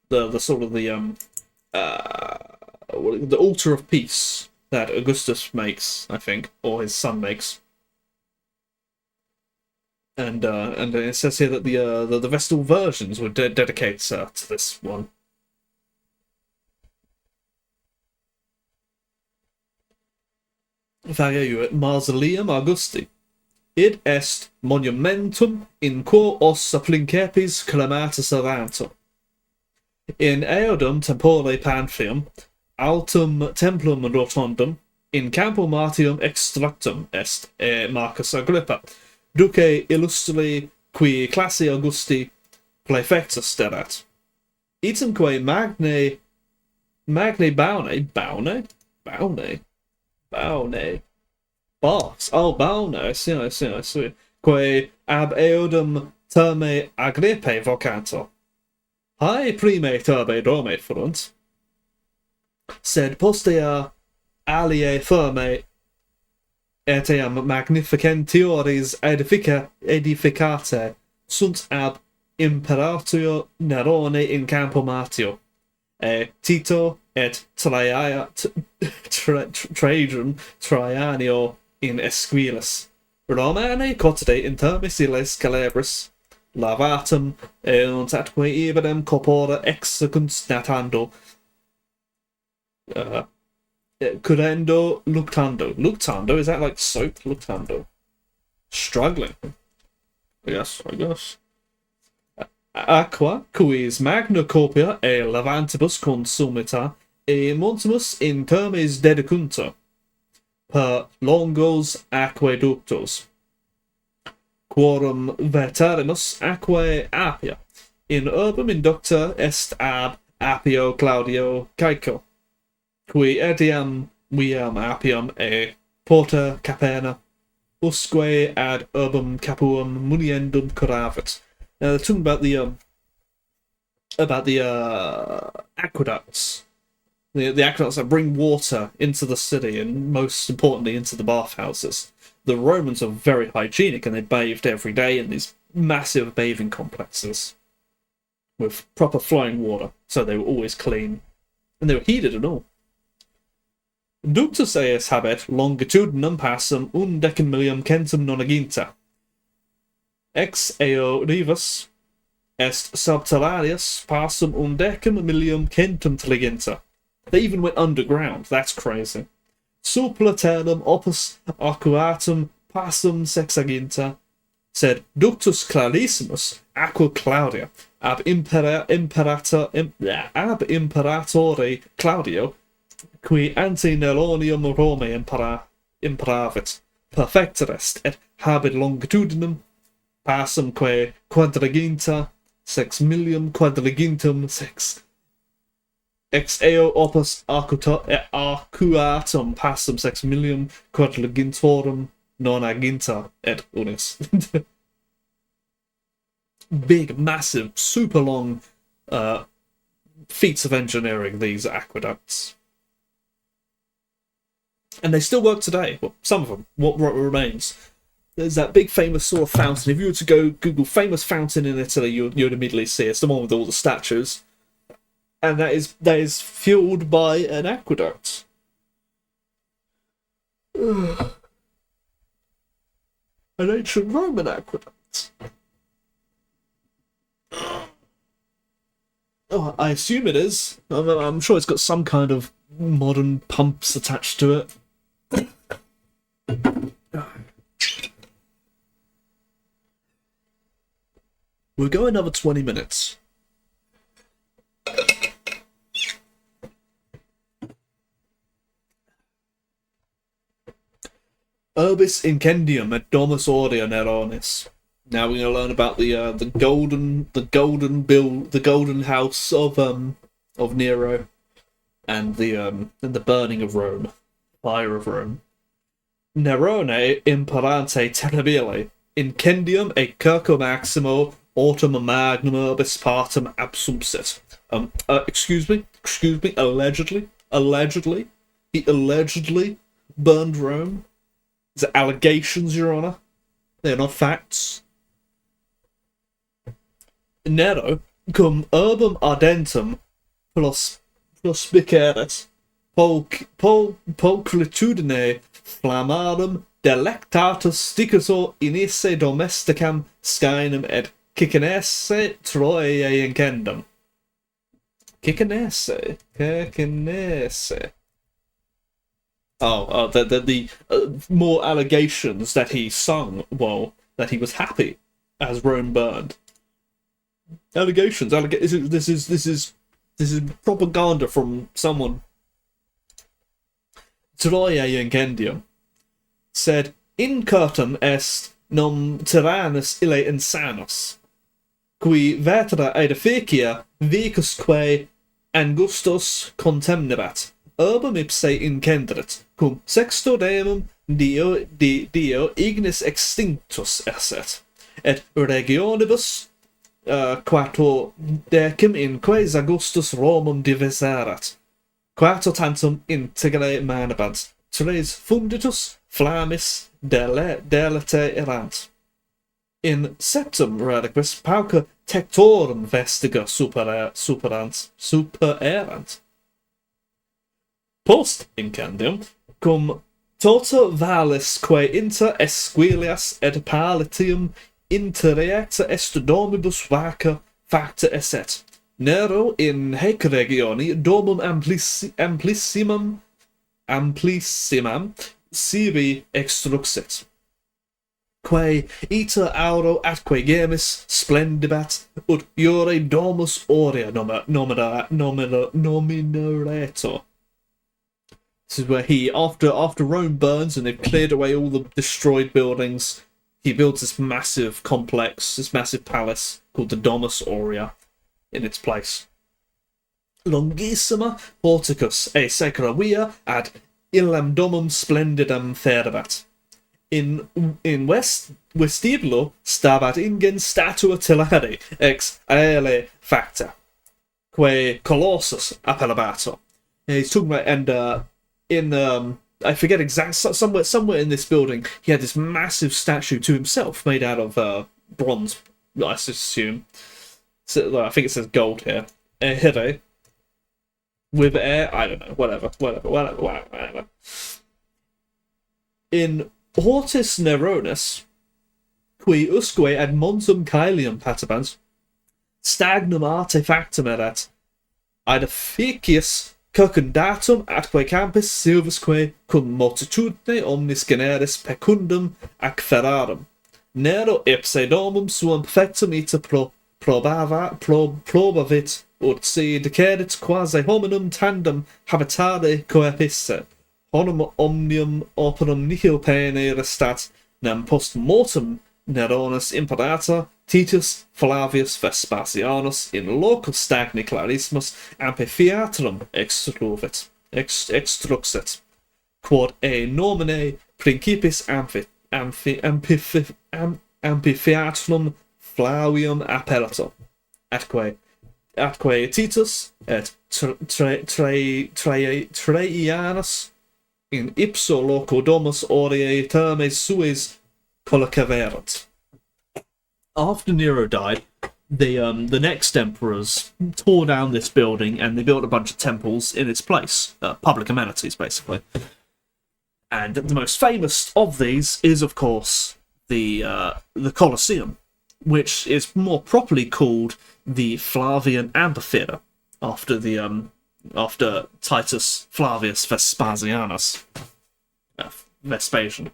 the sort of the altar of peace that Augustus makes, I think, or his son makes. And it says here that the Vestal Virgins would dedicate to this one. Vageuit Mausoleum Augusti. Id est monumentum in quo os supplicepis clematis erantur. In eodum tempore Pantheum, altum templum rotundum, in Campo Martium extractum est Marcus Agrippa, duce illustri qui classi Augusti praefectus sterat. Itemque magnae baune, I see. Quae ab eodum terme Agrippae vocantur. Hae prime turbe dorme furunt, sed postea alie firme etiam magnificentiores edificate sunt ab imperator Nerone in Campo Martio, Tito et Trajanio in Esquilas, Romane cotide in termis illes Calabris, lavatum eunt atque ibidem corpora execunt natando, currendo luctando. Luctando, is that like soap? Luctando. Struggling. Yes, I guess. Aqua, quis magna copia e levantibus consumita, e montimus in termes dedicuntur, per longos aqueductos. Quorum veterimus aquae Appia, in urbum inducta est ab Appio Claudio Caeco, qui etiam viam Appium e porta Caperna, usque ad urbum Capuum muniendum curavit. Now they're talking about the aqueducts, the aqueducts that bring water into the city and most importantly into the bathhouses. The Romans are very hygienic and they bathed every day in these massive bathing complexes with proper flowing water, so they were always clean and they were heated and all. Ductus eis habet longitudinum passum undecimillium centum nonaginta. Ex eo rivus est subterraneus passum undecimillium centum teliginta. They even went underground. That's crazy. Suplaternum opus aquatum passum sexaginta, sed ductus clarissimus aqua Claudia ab imperatore Claudio, qui ante Neronium Rome impravit, perfecterest et habet longitudinem passum quae quadraginta 6.000.000 quadragintum 6 ex eo opus arcuatum passum 6.000.000 quadragintorum nonaginta et unis. Big, massive, super long feats of engineering, these aqueducts. And they still work today. Well, some of them. What remains? There's that big famous sort of fountain. If you were to go Google famous fountain in Italy, you'd immediately see it's the one with all the statues. And that is fueled by an aqueduct. An ancient Roman aqueduct. Oh, I assume it is. I'm sure it's got some kind of modern pumps attached to it. We'll go another 20 minutes. Urbis incendium et domus aurea Neronis. Now we're going to learn about the golden house of Nero, and the burning of Rome, fire of Rome. Nerone imperante terribile incendium e circo maximo autumn magnum urbis partum absumpsit. Excuse me, allegedly, he allegedly burned Rome. These are allegations, Your Honour. They're not facts. Nero cum urbum ardentum prospiceret pulchritudine flammarum delectatus sticator inisse domesticam scaenum et cicinesse Troiae incendum. Cicinesse. Oh, the more allegations that he sung while that he was happy as Rome burned. Allegations. This is propaganda from someone. Troiae incendium said, "Incurtum est nom tyrannus ille insanus, qui vetra aedificia vicusque angustus contemnebat, urbum ipse incenderet, cum sexto deum dio ignis extinctus esset, et regionibus quator decim in quaes Augustus Romum diviserat, quator tantum integre manabant, tres funditus flammis delete erant. In septum radicus pauca tectorum vestiga supererant. Post incendium, cum tota valis quae inter esquilias et palatium interreacta est domibus vaca facta esset. Nero in haec regioni domum amplissimam sibi extruxit, quae ita auro atque gemis splendibat, ut iure domus aurea nominaretur. This is where he, after Rome burns and they've cleared away all the destroyed buildings, he builds this massive complex, this massive palace called the Domus Aurea in its place. Longissima porticus e sacra via ad illam domum splendidam ferabat. In vestiblo stabat ingen statua tellari ex aele facta, quae colossus appellabatur. He's talking about, and I forget exactly, somewhere in this building, he had this massive statue to himself made out of bronze, I assume. So, I think it says gold here. Here. With air, I don't know, whatever. In Hortus Neronis, qui usque ad monsum caelium patabans, stagnum artefactum erat, aedificius circundatum atque campus silvusque cum multitudine omnis generis pecundum acferarum. Nero ipse domum suam perfectum ita probavit, ut si decedit quasi hominum tandem habitare coepisse, honum omnium operum nihil pene restat, nem post mortem Neronis imperator Titus Flavius Vespasianus in loco stagni clarismus amphitheatrum extruxit, quod e nomine principis amphitheatrum Flavium appellator, atque Titus et Traianus in ipso loco domus aurea termes suis collocaverunt. After Nero died, the next emperors tore down this building and they built a bunch of temples in its place, public amenities basically. And the most famous of these is, of course, the Colosseum, which is more properly called the Flavian Amphitheatre, after Titus Flavius Vespasianus, Vespasian.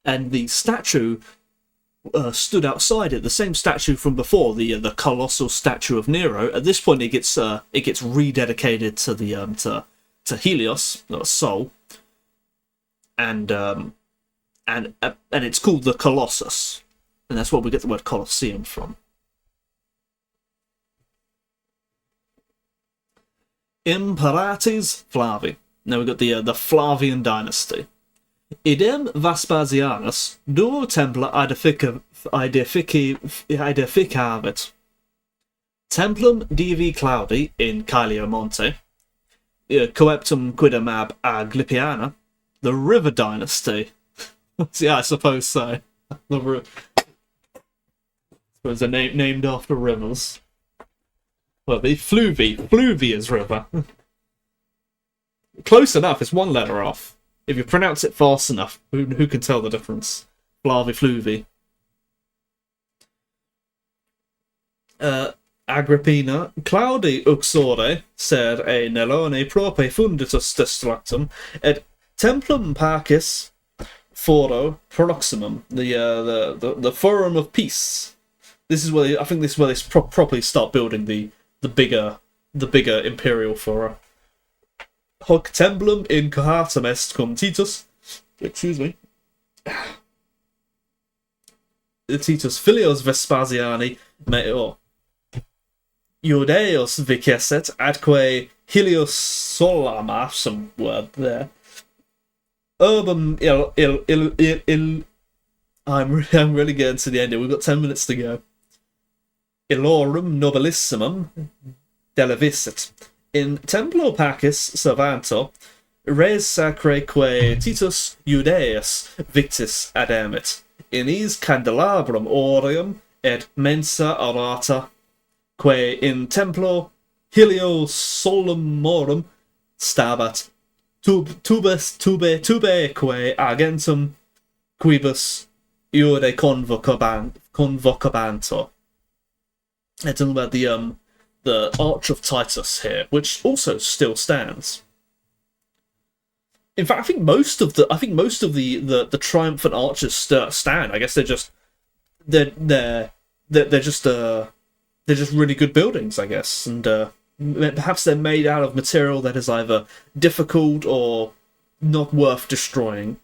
And the statue stood outside it, the same statue from before, the colossal statue of Nero. At this point, it gets rededicated to the to Helios, or Sol, and it's called the Colossus, and that's where we get the word Colosseum from. Imperatis Flavi. Now we've got the Flavian dynasty. Idem Vespasianus duo templa aedificavit. Templum Divi Claudi in Caelio Monte, coeptum quidem ab Aglipiana, the River dynasty. Yeah, I suppose so. I suppose they're named after rivers. Well, the Fluvia's river. Close enough, it's one letter off. If you pronounce it fast enough, who can tell the difference? Fluvi. Agrippina, Claudi uxore, ser e Nelone prope funditus destructum, et templum pacis foro proximum, the forum of peace. This is where I think this is where they properly start building the bigger imperial fora. Hoc templum in cohatum est cum Titus. Excuse me. Titus Filios Vespasiani meo Iudeos vicesset, atque Helios solama, some word there. Urbum I'm really getting to the end here. We've got 10 minutes to go. Illorum nobilissimum delevisset. In templo pacis servanto, res sacreque Titus Iudeus victis adamit. In is candelabrum aureum et mensa arata, que in templo Helio solumorum stabat tubeque agentum quibus iude convocabantur. They're talking about the Arch of Titus here, which also still stands. In fact, I think most of the triumphant arches stand. I guess they're just really good buildings, I guess, and perhaps they're made out of material that is either difficult or not worth destroying.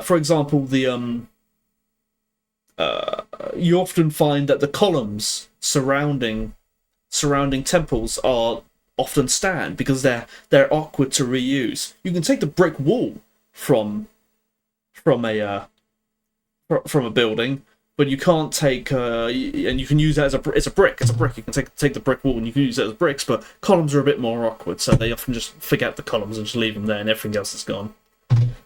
For example, you often find that the columns surrounding temples are often stand because they're awkward to reuse. You can take the brick wall from a building, but you can't take and you can use that as it's a brick. You can take the brick wall and you can use it as bricks, but columns are a bit more awkward, so they often just forget the columns and just leave them there, and everything else is gone.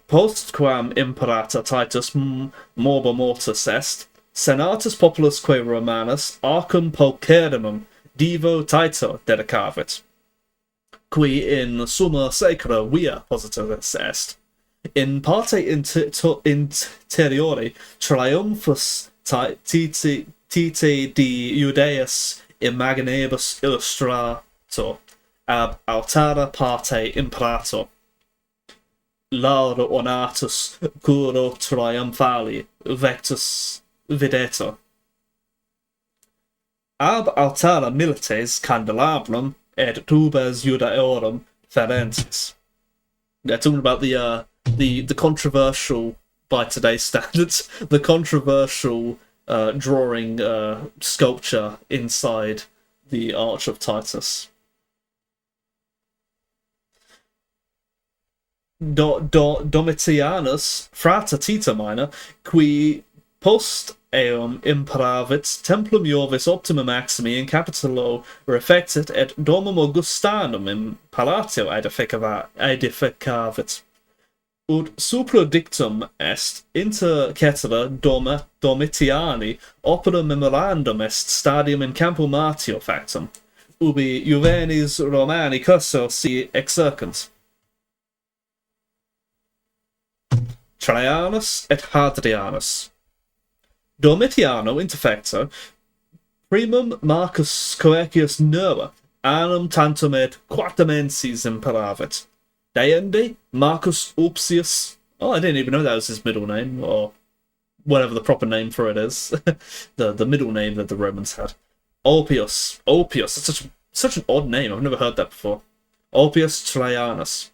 Postquam imperator Titus morba mortis est, senatus populusque Romanus arcum pulcherrimum divo Tito dedicavit, qui in summa sacra via positus est, in parte interiori triumphus Tite di Iudeus imaginebus illustrator ab altara parte imperator, laudo ornatus curo triumphali vectus videtur. Ab altara milites candelabrum et tubes Judaeorum ferentis. Yeah, talking about the controversial, by today's standards, the controversial drawing sculpture inside the Arch of Titus. Domitianus, frata Tita minor, qui post eum imperavit templum Jovis optima maximi in capitolo refectit et domum Augustanum in palatio edificavit. Ut supra dictum est inter cetera Domitiani opera memorandum est stadium in campo Martio factum, ubi Juvenis Romani curso si exercent. Trajanus et Hadrianus. Domitiano interfecto primum Marcus Coecius Nerva annum tantum et quatamensis imperavit. Deinde Marcus Ulpius. Oh, I didn't even know that was his middle name, or whatever the proper name for it is. the middle name that the Romans had. Ulpius. That's such an odd name. I've never heard that before. Ulpius Trajanus.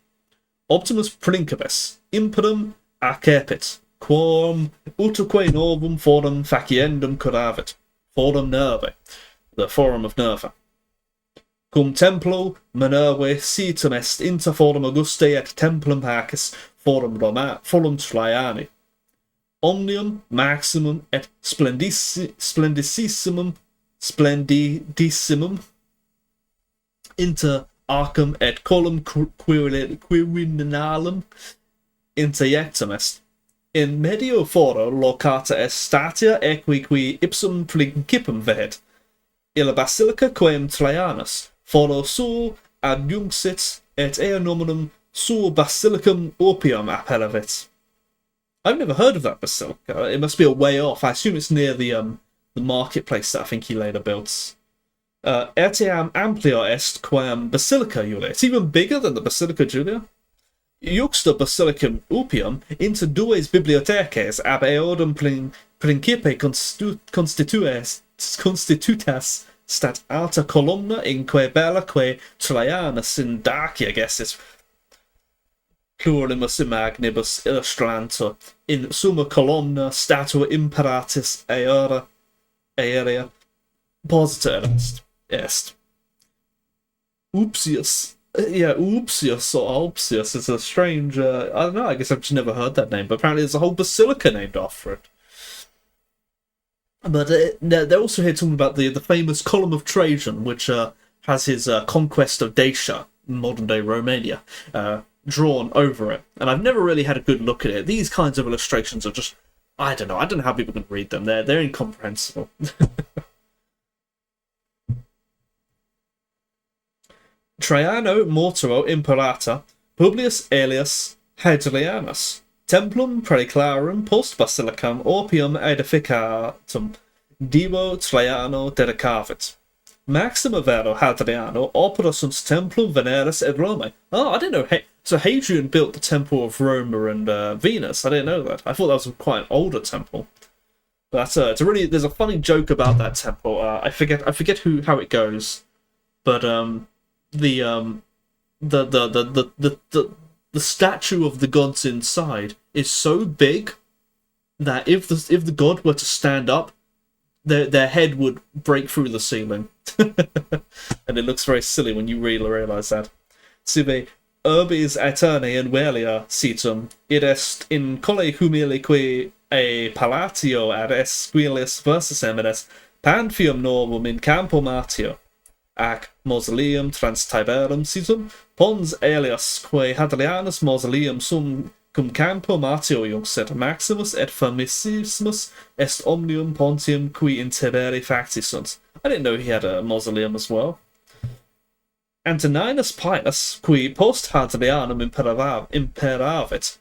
Optimus Principes. Impedum accepit, quam utuque novum forum faciendum curavit, forum Nervae, the Forum of Nerva. Cum templo Minervae situm est inter forum Augustae et templum Pacis forum Traiani. Omnium maximum et splendidissimum inter arcum et colum Quirinalum interjectum est. In medio foro locata est statia equi qui ipsum principum vehet. Illa basilica quem Trajanus foro suo adjunxit et ea nominum suo basilicum Orpium appellavit. I've never heard of that basilica. It must be a way off. I assume it's near the marketplace that I think he later built. Etiam amplio est quam basilica Julia. It's even bigger than the Basilica Julia. Iuxta basilicum Ulpium inter dues bibliotheces ab eodum principe constitutas stat alta columna in que bellaque Trajanus in Dacia gessis plurimus imagnibus illustrantur in summa columna statua imperatis aerea posita est. Ulpius. Yeah, Ulpius or Ulpius is a strange. I don't know. I guess I've just never heard that name, but apparently there's a whole basilica named after it. But they're also here talking about the famous Column of Trajan, which has his conquest of Dacia, modern day Romania, drawn over it. And I've never really had a good look at it. These kinds of illustrations are just, I don't know how people can read them. They're incomprehensible. Traiano mortuo imperata Publius Aelius Hadrianus templum praeclarum post basilicam Orpium edificatum divo Traiano dedicavit. Maxima vero Hadriano opera sunt templum Veneris et Romae. Oh, I didn't know. So Hadrian built the temple of Roma and Venus. I didn't know that. I thought that was quite an older temple. But there's a funny joke about that temple. I forget how it goes, but the statue of the gods inside is so big that if the god were to stand up, their head would break through the ceiling. And it looks very silly when you really realise that. Sive urbis aeterni in velia situm, id est in colle humilique a palatio ad esquilis versus eminens Pantheum novum in campo Martio. Ac mausoleum trans Tiberum situm pons Aelius quae Hadrianus mausoleum sum cum campo Martio iuxit maximus et famissimus est omnium pontium qui in Tiberi facti sunt. I didn't know he had a mausoleum as well. Antoninus Pius, qui post Hadrianum imperavit,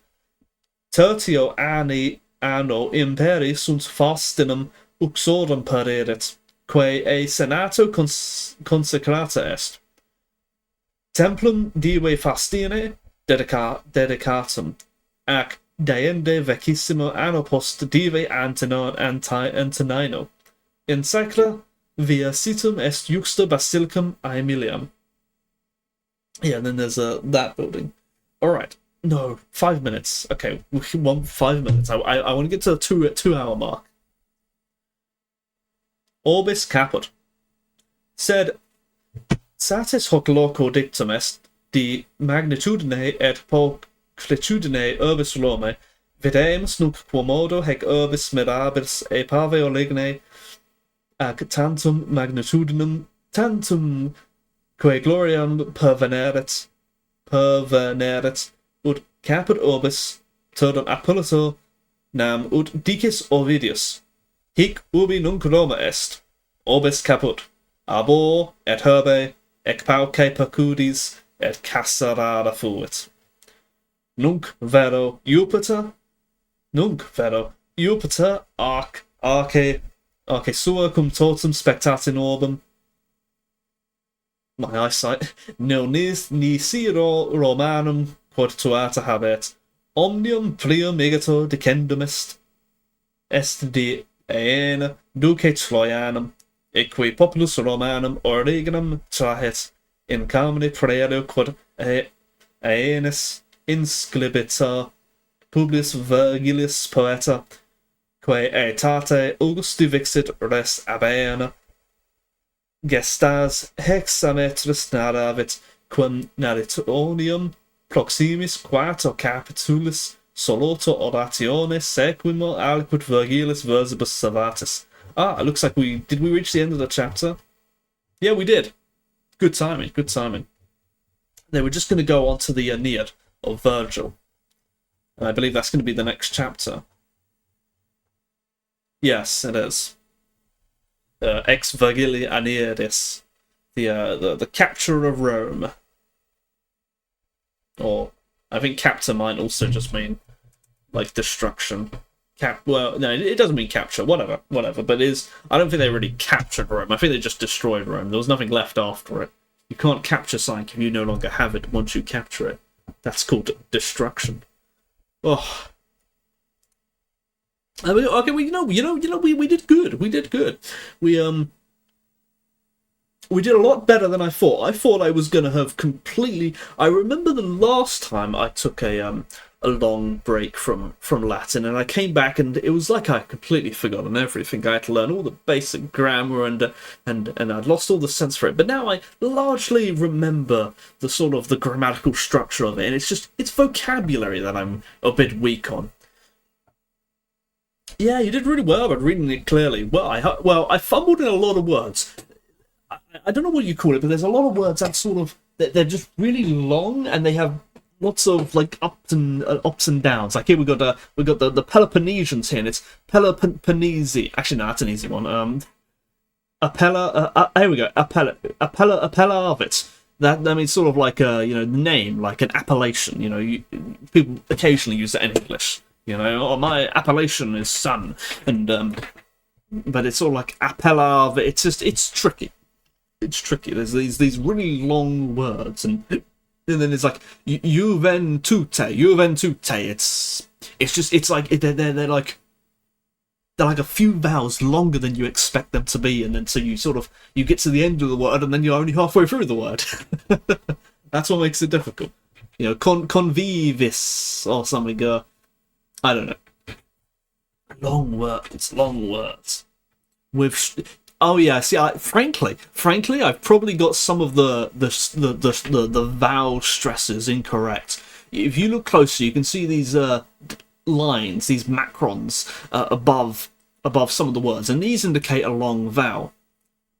tertio anno imperi sunt Faustinum uxorum pererit, quae a senato consecrata est. Templum dive Faustine dedicatum, ac deende vecissimo anno post dive Antonino. In sacra via situm est juxta basilicum Aemilium. Yeah, and then there's that building. Alright, No, 5 minutes. Okay, 5 minutes. I want to get to the 2 hour mark. Orbis caput. Sed satis hoc loco dictum est de magnitudine et pulchritude urbis Romae, videmus nunc quomodo hec urbis mirabilis e paveo ligne ac tantum magnitudinem tantum quae gloriam perveneret ut caput orbis turdum Apollo nam ut dicis Ovidius. Hic ubi nunc Roma est, orbis caput, abor et herbe, ec pauce percudis, et cassarada fuit. Nunc vero Jupiter arce sua cum totum spectatin orbum. My eyesight, nil nisi Romanum quod tuata habet, omnium plium igator decendum est de Aena duce Troianum, equi populus Romanum originum trahet in carmine praerio quod Aenis inscribita Publius Virgilius poeta, quae aetate Augusti vixit res Abaena, gestas hexametris naravit quam naritonium proximis quarto capitulis soloto oratione sequimo aliquid Virgilis versibus servatis. It looks like we reach the end of the chapter? Yeah, we did. Good timing, good timing. Then we're just going to go on to the Aeneid of Virgil. And I believe that's going to be the next chapter. Yes, it is. Ex Virgilii Aeneidis. The capture of Rome. Or, I think capture might also just mean like destruction. Well, no, it doesn't mean capture. Whatever. But I don't think they really captured Rome. I think they just destroyed Rome. There was nothing left after it. You can't capture something if you no longer have it once you capture it. That's called destruction. Oh. I mean, okay, well, we did good. We did good. We did a lot better than I thought. I thought I was gonna have completely. I remember the last time I took a long break from Latin, and I came back, and it was like I completely forgotten everything. I had to learn all the basic grammar, and I'd lost all the sense for it. But now I largely remember the sort of the grammatical structure of it, and it's vocabulary that I'm a bit weak on. Yeah, you did really well about reading it clearly. Well, I fumbled in a lot of words. I don't know what you call it, but there's a lot of words that sort of they're just really long, and they have lots of like ups and downs. Like here we got the Peloponnesians here, and it's Peloponnesi. Actually, no, that's an easy one. Here we go. Appellavit. That means sort of like the name, like an appellation. People occasionally use that in English. My appellation is son, and but it's sort of like appellavit. It's tricky. It's tricky. There's these really long words, and then it's like Juventute. It's like they're like a few vowels longer than you expect them to be, and then so you get to the end of the word, and then you're only halfway through the word. That's what makes it difficult. Convivis or something. I don't know. Long words. Oh yeah, see, frankly, I've probably got some of the vowel stresses incorrect. If you look closer, you can see these lines, these macrons above some of the words, and these indicate a long vowel.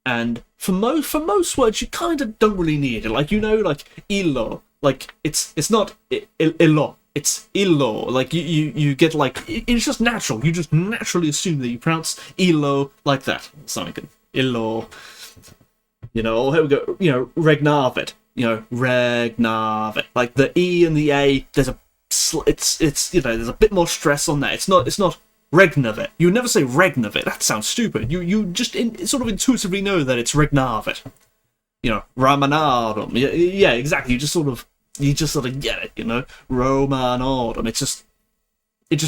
And for most words, you kind of don't really need it. Like like illo, like it's not illo. It's illo, like you get like it's just natural. You just naturally assume that you pronounce illo like that. Something illo, Oh, here we go. Regnavit. Regnavit. Like the e and the a. There's there's a bit more stress on that. It's not regnavit. You never say regnavit. That sounds stupid. You just sort of intuitively know that it's regnavit. Ramanadum. Yeah, exactly. You just sort of get it, Romanorum. It just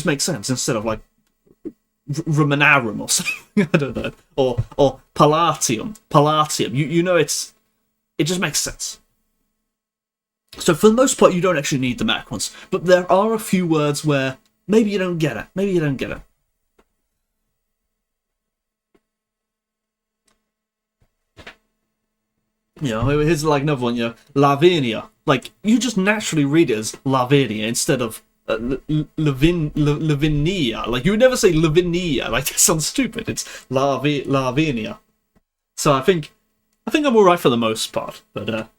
makes sense instead of like Romanarum or something. I don't know. Or Palatium. It just makes sense. So for the most part, you don't actually need the macrons, but there are a few words where maybe you don't get it. Maybe you don't get it. You know, here's like another one, you know, Lavinia. Like, you just naturally read it as Lavinia instead of Lavinia. Like, you would never say Lavinia. Like, that sounds stupid. It's Lavinia. So I think I'm alright for the most part. But,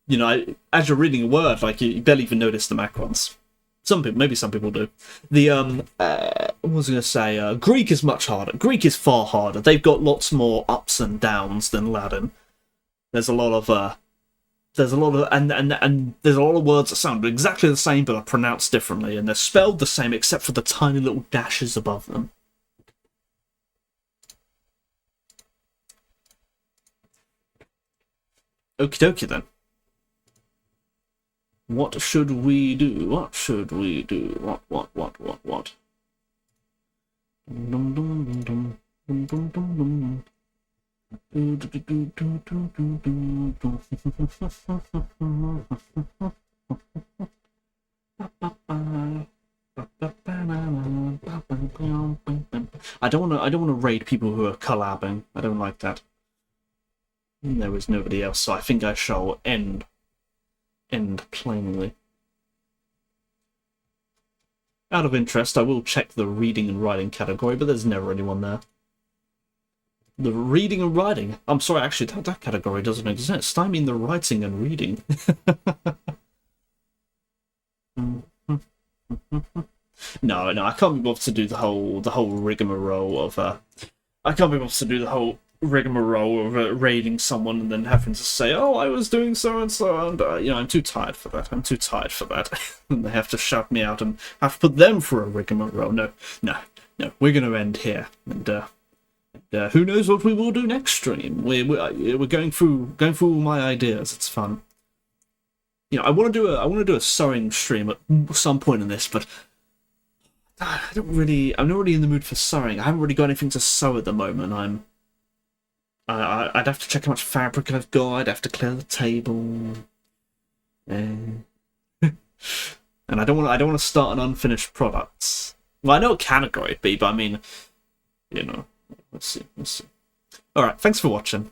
you know, as you're reading a word, like, you barely even notice the macrons. Some people, maybe some people do. The, what was I going to say? Greek is much harder. Greek is far harder. They've got lots more ups and downs than Latin. There's a lot of there's a lot of words that sound exactly the same but are pronounced differently, and they're spelled the same except for the tiny little dashes above them. Okie dokie then. What should we do? What should we do? What? Dum dum dum dum dum dum dum dum. I don't want to raid people who are collabing. I don't like that. There is nobody else, so I think I shall end plainly. Out of interest, I will check the reading and writing category, but there's never anyone there. The reading and writing? I'm sorry, actually, that category doesn't exist. I mean the writing and reading. No, I can't be bothered to do the whole rigmarole of raiding someone and then having to say, "Oh, I was doing so and so," and you know, I'm too tired for that. And they have to shout me out and have to put them through a rigmarole. No. We're going to end here, and who knows what we will do next stream? We're going through all my ideas. It's fun. You know, I want to do a sewing stream at some point in this, but I'm not really in the mood for sewing. I haven't really got anything to sew at the moment. I'd have to check how much fabric I've got. I'd have to clear the table, and I don't want to start an unfinished product. Well, I know what category it'd be, but I mean, you know, let's see. All right, thanks for watching.